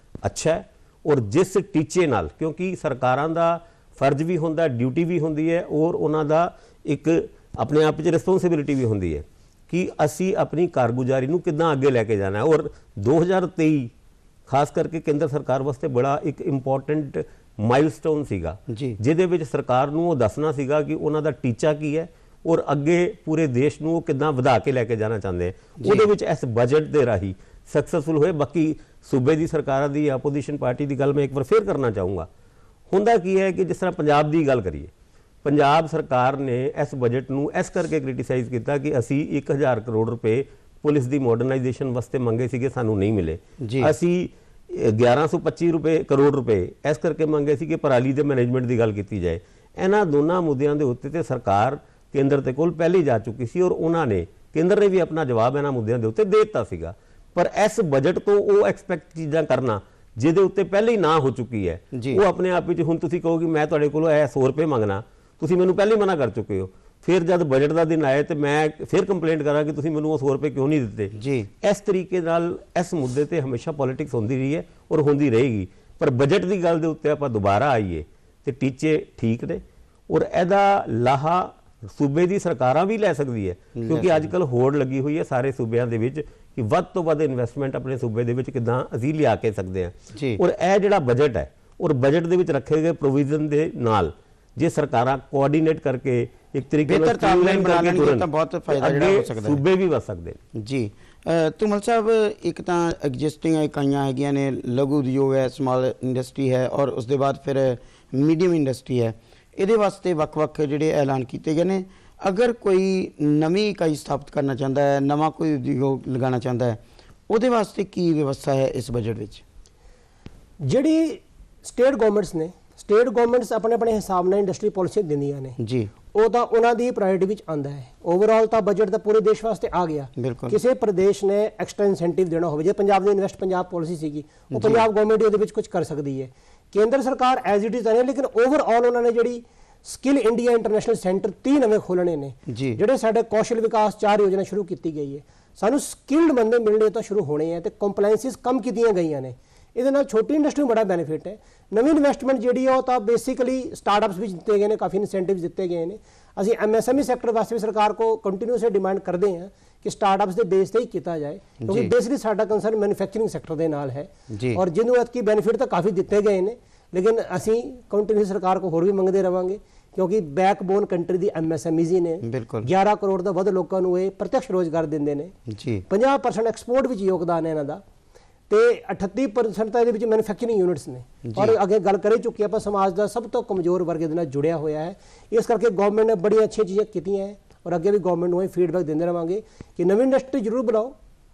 S4: ਅੱਛਾ ਹੈ ਔਰ ਜਿਸ ਟੀਚੇ ਨਾਲ, ਕਿਉਂਕਿ ਸਰਕਾਰਾਂ ਦਾ ਫਰਜ਼ ਵੀ ਹੁੰਦਾ, ਡਿਊਟੀ ਵੀ ਹੁੰਦੀ ਹੈ ਔਰ ਉਹਨਾਂ ਦਾ ਇੱਕ ਆਪਣੇ ਆਪ ਵਿੱਚ ਰਿਸਪੌਂਸਿਬਿਲਿਟੀ ਵੀ ਹੁੰਦੀ ਹੈ ਕਿ ਅਸੀਂ ਆਪਣੀ ਕਾਰਗੁਜ਼ਾਰੀ ਨੂੰ ਕਿੱਦਾਂ ਅੱਗੇ ਲੈ ਕੇ ਜਾਣਾ ਹੈ। ਔਰ 2023 ਖਾਸ ਕਰਕੇ ਕੇਂਦਰ ਸਰਕਾਰ ਵਾਸਤੇ ਬੜਾ ਇੱਕ ਇੰਪੋਰਟੈਂਟ ਮਾਈਲਸਟੋਨ ਸੀਗਾ, ਜਿਹਦੇ ਵਿੱਚ ਸਰਕਾਰ ਨੂੰ ਉਹ ਦੱਸਣਾ ਸੀਗਾ ਕਿ ਉਹਨਾਂ ਦਾ ਟੀਚਾ ਕੀ ਹੈ ਔਰ ਅੱਗੇ ਪੂਰੇ ਦੇਸ਼ ਨੂੰ ਉਹ ਕਿੱਦਾਂ ਵਧਾ ਕੇ ਲੈ ਕੇ ਜਾਣਾ ਚਾਹੁੰਦੇ ਹੈ। ਉਹਦੇ ਵਿੱਚ ਇਸ ਬਜਟ ਦੇ ਰਾਹੀਂ ਸਕਸੈਸਫੁਲ ਹੋਏ। ਬਾਕੀ ਸੂਬੇ ਦੀ ਸਰਕਾਰਾਂ ਦੀ ਆਪੋਜੀਸ਼ਨ ਪਾਰਟੀ ਦੀ ਗੱਲ ਮੈਂ ਇੱਕ ਵਾਰ ਫੇਰ ਕਰਨਾ ਚਾਹੂੰਗਾ। ਹੁੰਦਾ ਕੀ ਹੈ ਕਿ ਜਿਸ ਤਰ੍ਹਾਂ ਪੰਜਾਬ ਦੀ ਗੱਲ ਕਰੀਏ, ਪੰਜਾਬ ਸਰਕਾਰ ਨੇ ਇਸ ਬਜਟ ਨੂੰ ਇਸ ਕਰਕੇ ਕ੍ਰਿਟੀਸਾਈਜ਼ ਕੀਤਾ ਕਿ ਅਸੀਂ 1000 ਕਰੋੜ ਰੁਪਏ ਪੁਲਿਸ ਦੀ ਮਾਡਰਨਾਈਜੇਸ਼ਨ ਵਾਸਤੇ ਮੰਗੇ ਸੀਗੇ, ਸਾਨੂੰ ਨਹੀਂ ਮਿਲੇ। ਅਸੀਂ 1125 ਕਰੋੜ ਰੁਪਏ ਇਸ ਕਰਕੇ ਮੰਗੇ ਸੀ ਕਿ ਪਰਾਲੀ ਦੇ ਮੈਨੇਜਮੈਂਟ ਦੀ ਗੱਲ ਕੀਤੀ ਜਾਏ। ਇਹਨਾਂ ਦੋਨਾਂ ਮੁੱਦਿਆਂ ਦੇ ਉੱਤੇ ਤੇ ਸਰਕਾਰ ਕੇਂਦਰ ਦੇ ਕੋਲ ਪਹਿਲੇ ਜਾ ਚੁੱਕੀ ਸੀ ਔਰ ਉਹਨਾਂ ਨੇ ਕੇਂਦਰ ਨੇ ਵੀ ਆਪਣਾ ਜਵਾਬ ਇਹਨਾਂ ਮੁੱਦਿਆਂ ਦੇ ਉੱਤੇ ਦੇ ਦਿੱਤਾ ਸੀਗਾ। ਪਰ ਇਸ ਬਜਟ ਤੋਂ ਉਹ ਐਕਸਪੈਕਟ ਚੀਜ਼ਾਂ ਕਰਨਾ ਜਿਹਦੇ ਉੱਤੇ ਪਹਿਲੇ ਹੀ ਨਾ ਹੋ ਚੁੱਕੀ ਹੈ, ਉਹ ਆਪਣੇ ਆਪ ਵਿੱਚ ਹੁਣ ਤੁਸੀਂ ਕਹੋ ਕਿ ਮੈਂ ਤੁਹਾਡੇ ਕੋਲੋਂ ਇਹ 100 ਰੁਪਏ ਮੰਗਣਾ, ਤੁਸੀਂ ਮੈਨੂੰ ਪਹਿਲੇ ਮਨਾ ਕਰ ਚੁੱਕੇ ਹੋ। ਫਿਰ ਜਦ ਬਜਟ ਦਾ ਦਿਨ ਆਏ ਤੇ ਮੈਂ ਫਿਰ ਕੰਪਲੇਂਟ ਕਰਾਂ ਕਿ ਤੁਸੀਂ ਮੈਨੂੰ ਉਹ 100 ਰੁਪਏ ਕਿਉਂ ਨਹੀਂ ਦਿੱਤੇ। ਇਸ ਤਰੀਕੇ ਨਾਲ ਇਸ ਮੁੱਦੇ ਤੇ ਹਮੇਸ਼ਾ ਪੋਲਿਟਿਕਸ ਹੁੰਦੀ ਰਹੀ ਹੈ ਔਰ ਹੁੰਦੀ ਰਹੇਗੀ। ਪਰ ਬਜਟ ਦੀ ਗੱਲ ਦੇ ਉੱਤੇ ਆਪਾਂ ਦੁਬਾਰਾ ਆਈਏ ਤੇ ਟੀਚੇ ਠੀਕ ਨੇ ਔਰ ਇਹਦਾ ਲਾਹਾ ਸੂਬੇ ਦੀ ਸਰਕਾਰਾਂ ਵੀ ਲੈ ਸਕਦੀ ਹੈ, ਕਿਉਂਕਿ ਅੱਜ ਕੱਲ ਹੋੜ ਲੱਗੀ ਹੋਈ ਹੈ ਸਾਰੇ ਸੂਬਿਆਂ ਦੇ ਵਿੱਚ ਕਿ ਵੱਧ ਤੋਂ ਵੱਧ ਇਨਵੈਸਟਮੈਂਟ ਆਪਣੇ ਸੂਬੇ ਦੇ ਵਿੱਚ ਕਿੱਦਾਂ ਅਸੀਂ ਲਿਆ ਕੇ ਸਕਦੇ ਹਾਂ। ਔਰ ਇਹ ਜਿਹੜਾ ਬਜਟ ਹੈ ਔਰ ਬਜਟ ਦੇ ਵਿੱਚ ਰੱਖੇ ਗਏ ਪ੍ਰੋਵੀਜ਼ਨ ਦੇ ਨਾਲ ਜੇ ਸਰਕਾਰਾਂ ਕੋਆਰਡੀਨੇਟ ਕਰਕੇ ਇੱਕ ਤਰੀਕੇ ਨਾਲ
S1: ਤਾਲਮੇਲ ਬਣਾ ਲੈਣਗੇ ਤਾਂ ਬਹੁਤ ਫਾਇਦਾ ਜਿਹੜਾ ਹੋ ਸਕਦਾ ਹੈ,
S4: ਸੂਬੇ ਵੀ ਵਧ ਸਕਦੇ ਨੇ।
S1: ਜੀ ਧੂਮਲ ਸਾਹਿਬ, ਇੱਕ ਤਾਂ ਐਗਜ਼ਿਸਟਿੰਗ ਇਕਾਈਆਂ ਹੈਗੀਆਂ ਨੇ, ਲਘੂ ਉਦਯੋਗ ਹੈ, ਸਮਾਲ ਇੰਡਸਟਰੀ ਹੈ ਔਰ ਉਸ ਦੇ ਬਾਅਦ ਫਿਰ ਮੀਡੀਅਮ ਇੰਡਸਟਰੀ ਹੈ। ਇਹਦੇ ਵਾਸਤੇ ਵੱਖ-ਵੱਖ ਜਿਹੜੇ ਐਲਾਨ ਕੀਤੇ ਗਏ ਨੇ। ਅਗਰ ਕੋਈ ਨਵੀਂ ਇਕਾਈ ਸਥਾਪਿਤ ਕਰਨਾ ਚਾਹੁੰਦਾ ਹੈ, ਨਵਾਂ ਕੋਈ ਉਦਯੋਗ ਲਗਾਉਣਾ ਚਾਹੁੰਦਾ ਹੈ, ਉਹਦੇ ਵਾਸਤੇ ਕੀ ਵਿਵਸਥਾ ਹੈ ਇਸ ਬਜਟ ਵਿੱਚ?
S2: ਜਿਹੜੀ ਸਟੇਟ ਗਵਰਨਮੈਂਟਸ ਨੇ, ਸਟੇਟ ਗਵਰਨਮੈਂਟਸ ਆਪਣੇ ਆਪਣੇ ਹਿਸਾਬ ਨਾਲ ਇੰਡਸਟਰੀ ਪਾਲਿਸੀ ਦਿੰਦੀਆਂ ਨੇ
S1: ਜੀ,
S2: ਉਹ ਤਾਂ ਉਹਨਾਂ ਦੀ ਪ੍ਰਾਇੋਰਟੀ ਵਿੱਚ ਆਉਂਦਾ ਹੈ। ਓਵਰਆਲ ਤਾਂ ਬਜਟ ਤਾਂ ਪੂਰੇ ਦੇਸ਼ ਵਾਸਤੇ ਆ ਗਿਆ। ਕਿਸੇ ਪ੍ਰਦੇਸ਼ ਨੇ ਐਕਸਟਰਾ ਇਨਸੈਂਟਿਵ ਦੇਣਾ ਹੋਵੇ, ਜੇ ਪੰਜਾਬ ਦੀ ਇਨਵੈਸਟ ਪੰਜਾਬ ਪਾਲਿਸੀ ਸੀਗੀ, ਉਹ ਪੰਜਾਬ ਗਵਰਨਮੈਂਟ ਉਹਦੇ ਵਿੱਚ ਕੁਝ ਕਰ ਸਕਦੀ ਹੈ। ਕੇਂਦਰ ਸਰਕਾਰ ਐਜ਼ ਇਟ ਇਜ਼ ਹੈ, ਲੇਕਿਨ ਓਵਰਆਲ ਉਹਨਾਂ ਨੇ ਜਿਹੜੀ ਸਕਿੱਲ ਇੰਡੀਆ ਇੰਟਰਨੈਸ਼ਨਲ ਸੈਂਟਰ 30 ਨਵੇਂ ਖੋਲਣੇ ਨੇ, ਜਿਹੜੇ ਸਾਡੇ ਕੌਸ਼ਲ ਵਿਕਾਸ 4 ਯੋਜਨਾ ਸ਼ੁਰੂ ਕੀਤੀ ਗਈ ਹੈ। ਸਾਨੂੰ ਸਕਿੱਲਡ ਬੰਦੇ ਮਿਲਣੇ ਤਾਂ ਸ਼ੁਰੂ ਹੋਣੇ ਹੈ ਤੇ ਕੰਪਲਾਇੰਸਿਸ ਕਮ ਕੀਤੀਆਂ ਗਈਆਂ ਨੇ। ਇਹਦੇ ਨਾਲ ਛੋਟੀ ਇੰਡਸਟਰੀ ਨੂੰ ਬੜਾ ਬੈਨੀਫਿਟ ਹੈ। ਨਵੀਂ ਇਨਵੈਸਟਮੈਂਟ ਜਿਹੜੀ ਹੈ ਉਹ ਤਾਂ ਬੇਸਿਕਲੀ ਸਟਾਰਟਅਪਸ ਵਿੱਚ ਦਿੱਤੇ ਗਏ ਨੇ, ਕਾਫੀ ਇਨਸੈਂਟਿਵਸ ਦਿੱਤੇ ਗਏ ਨੇ। ਅਸੀਂ ਐਮਐਸਐਮਈ ਸੈਕਟਰ ਵਾਸਤੇ ਵੀ ਸਰਕਾਰ ਕੋ ਕੰਟੀਨਿਊਸਲੀ ਡਿਮਾਂਡ ਕਰਦੇ ਹਾਂ ਕਿ ਸਟਾਰਟਅਪਸ ਦੇ ਬੇਸ ਤੇ ਹੀ ਕੀਤਾ ਜਾਏ, ਕਿਉਂਕਿ ਬੇਸਿਕਲੀ ਸਾਡਾ ਕੰਸਰਨ ਮੈਨੂਫੈਕਚਰਿੰਗ ਸੈਕਟਰ ਦੇ ਨਾਲ ਹੈ ਔਰ ਜਿਹਨੂੰ ਐਤਕੀ ਬੈਨੀਫਿਟ ਤਾਂ ਕਾਫੀ ਦਿੱਤੇ ਗਏ ਨੇ। ਲੇਕਿਨ ਅਸੀਂ ਕੰਟੀਨਿਊ ਸਰਕਾਰ ਕੋ ਹੋਰ ਵੀ ਮੰਗਦੇ ਰਵਾਂਗੇ, ਕਿਉਂਕਿ ਬੈਕਬੋਨ ਕੰਟਰੀ ਦੀ ਐਮਐਸਐਮਈਜ਼ ਨੇ। 11 ਕਰੋੜ ਤੋਂ ਵੱਧ ਲੋਕਾਂ ਨੂੰ ਇਹ ਪ੍ਰਤੱਖ ਰੋਜ਼ਗਾਰ ਦਿੰਦੇ ਨੇ। 50% ਐਕਸਪੋਰਟ ਵਿੱਚ ਯੋਗਦਾਨ ਹੈ ਇਹਨਾਂ ਦਾ ਤੇ 38% ਤਾਂ ਇਹਦੇ ਵਿੱਚ ਮੈਨੂਫੈਕਚਰਿੰਗ ਯੂਨਿਟਸ ਨੇ। ਔਰ ਅੱਗੇ ਗੱਲ ਕਰੇ ਚੁੱਕੀ ਆਪਾਂ, ਸਮਾਜ ਦਾ ਸਭ ਤੋਂ ਕਮਜ਼ੋਰ ਵਰਗ ਇਹਦੇ ਨਾਲ ਜੁੜਿਆ ਹੋਇਆ ਹੈ। ਇਸ ਕਰਕੇ ਗਵਰਨਮੈਂਟ ਨੇ ਬੜੀਆਂ ਅੱਛੀਆਂ ਚੀਜ਼ਾਂ ਕੀਤੀਆਂ ਹੈ ਔਰ ਅੱਗੇ ਵੀ ਗਵਰਨਮੈਂਟ ਨੂੰ ਇਹ ਫੀਡਬੈਕ ਦਿੰਦੇ ਰਵਾਂਗੇ ਕਿ ਨਵੀਂ ਇੰਡਸਟਰੀ ਜ਼ਰੂਰ ਬਣਾਓ,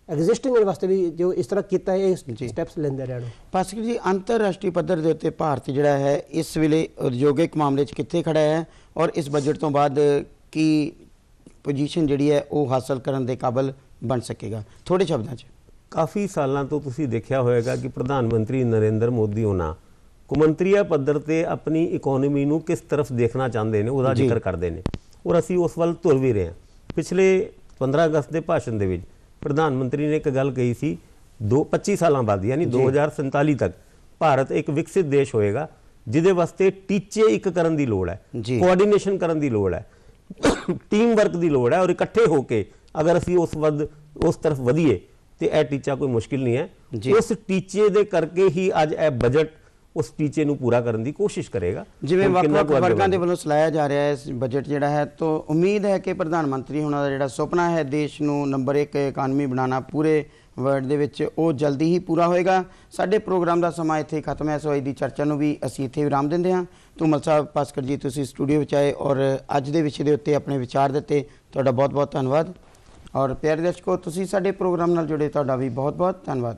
S2: ਐਗਜ਼ਿਸਟਿੰਗ ਵਾਸਤੇ ਵੀ ਜੋ ਇਸ ਤਰ੍ਹਾਂ ਕੀਤਾ ਹੈ ਇਹ ਸਟੈਪਸ ਲੈਂਦੇ ਰਹਿਣ।
S1: ਪਾਸਕ ਜੀ, ਅੰਤਰਰਾਸ਼ਟਰੀ ਪੱਧਰ ਦੇ ਉੱਤੇ ਭਾਰਤ ਜਿਹੜਾ ਹੈ ਇਸ ਵੇਲੇ ਉਦਯੋਗਿਕ ਮਾਮਲੇ 'ਚ ਕਿੱਥੇ ਖੜਾ ਹੈ ਔਰ ਇਸ ਬਜਟ ਤੋਂ ਬਾਅਦ ਕੀ ਪੋਜੀਸ਼ਨ ਜਿਹੜੀ ਹੈ ਉਹ ਹਾਸਲ ਕਰਨ ਦੇ ਕਾਬਲ ਬਣ ਸਕੇਗਾ? ਥੋੜੇ ਸ਼ਬਦਾਂ 'ਚ।
S4: ਕਾਫੀ ਸਾਲਾਂ ਤੋਂ ਤੁਸੀਂ ਦੇਖਿਆ ਹੋਵੇਗਾ ਕਿ ਪ੍ਰਧਾਨ ਮੰਤਰੀ ਨਰਿੰਦਰ ਮੋਦੀ ਉਹਨਾਂ ਕੌਮਾਂਤਰੀ ਪੱਧਰ ਤੇ ਆਪਣੀ ਇਕਨੋਮੀ ਨੂੰ ਕਿਸ ਤਰਫ ਦੇਖਣਾ ਚਾਹੁੰਦੇ ਨੇ ਉਹਦਾ ਜ਼ਿਕਰ ਕਰਦੇ ਨੇ ਔਰ ਅਸੀਂ ਉਸ ਵੱਲ ਤੁਰ ਵੀ ਰਹੇ ਹਾਂ। ਪਿਛਲੇ 15 ਅਗਸਤ ਦੇ ਭਾਸ਼ਣ ਦੇ ਵਿੱਚ ਪ੍ਰਧਾਨ ਮੰਤਰੀ ਨੇ ਇੱਕ ਗੱਲ ਕਹੀ ਸੀ, 25 ਸਾਲਾਂ ਬਾਅਦ ਯਾਨੀ 2047 ਤੱਕ ਭਾਰਤ ਇੱਕ ਵਿਕਸਿਤ ਦੇਸ਼ ਹੋਏਗਾ, ਜਿਹਦੇ ਵਾਸਤੇ ਟੀਚੇ ਇੱਕ ਕਰਨ ਦੀ ਲੋੜ ਹੈ, ਕੋਆਰਡੀਨੇਸ਼ਨ ਕਰਨ ਦੀ ਲੋੜ ਹੈ, ਟੀਮ ਵਰਕ ਦੀ ਲੋੜ ਹੈ ਔਰ ਇਕੱਠੇ ਹੋ ਕੇ ਅਗਰ ਅਸੀਂ ਉਸ ਤਰਫ ਵਧੀਏ ਤੇ ਇਹ ਟੀਚਾ ਕੋਈ ਮੁਸ਼ਕਿਲ ਨਹੀਂ ਹੈ। ਉਸ ਟੀਚੇ ਦੇ ਕਰਕੇ ਹੀ ਅੱਜ ਇਹ ਬਜਟ ਉਸ ਟੀਚੇ ਨੂੰ ਪੂਰਾ ਕਰਨ ਦੀ ਕੋਸ਼ਿਸ਼ ਕਰੇਗਾ।
S1: ਜਿਵੇਂ ਵੱਖ-ਵੱਖ ਵਰਗਾਂ ਦੇ ਵੱਲੋਂ ਸਲਾਇਆ ਜਾ ਰਿਹਾ ਹੈ ਇਸ ਬਜਟ ਜਿਹੜਾ ਹੈ, ਤਾਂ ਉਮੀਦ ਹੈ ਕਿ ਪ੍ਰਧਾਨ ਮੰਤਰੀ ਹੋਣਾ ਦਾ ਜਿਹੜਾ ਸੁਪਨਾ ਹੈ ਦੇਸ਼ ਨੂੰ ਨੰਬਰ 1 ਇਕਾਨਮੀ ਬਣਾਉਣਾ ਪੂਰੇ ਵਰਲਡ ਦੇ ਵਿੱਚ, ਉਹ ਜਲਦੀ ਹੀ ਪੂਰਾ ਹੋਏਗਾ। ਸਾਡੇ ਪ੍ਰੋਗਰਾਮ ਦਾ ਸਮਾਂ ਇੱਥੇ ਖਤਮ ਹੈ, ਸੋ ਅੱਜ ਦੀ ਚਰਚਾ ਨੂੰ ਵੀ ਅਸੀਂ ਇੱਥੇ ਵਿਰਾਮ ਦਿੰਦੇ ਹਾਂ। ਧੂਮਲ ਸਾਹਿਬ, ਭਾਸਕਰ ਜੀ, ਤੁਸੀਂ ਸਟੂਡੀਓ ਵਿੱਚ ਆਏ ਔਰ ਅੱਜ ਦੇ ਵਿਸ਼ੇ ਦੇ ਉੱਤੇ ਆਪਣੇ ਵਿਚਾਰ ਦਿੱਤੇ, ਤੁਹਾਡਾ ਬਹੁਤ ਬਹੁਤ ਧੰਨਵਾਦ। ਔਰ ਪਿਆਰੇ ਦਰਸ਼ਕੋ, ਤੁਸੀਂ ਸਾਡੇ ਪ੍ਰੋਗਰਾਮ ਨਾਲ ਜੁੜੇ, ਤੁਹਾਡਾ ਵੀ ਬਹੁਤ ਬਹੁਤ ਧੰਨਵਾਦ।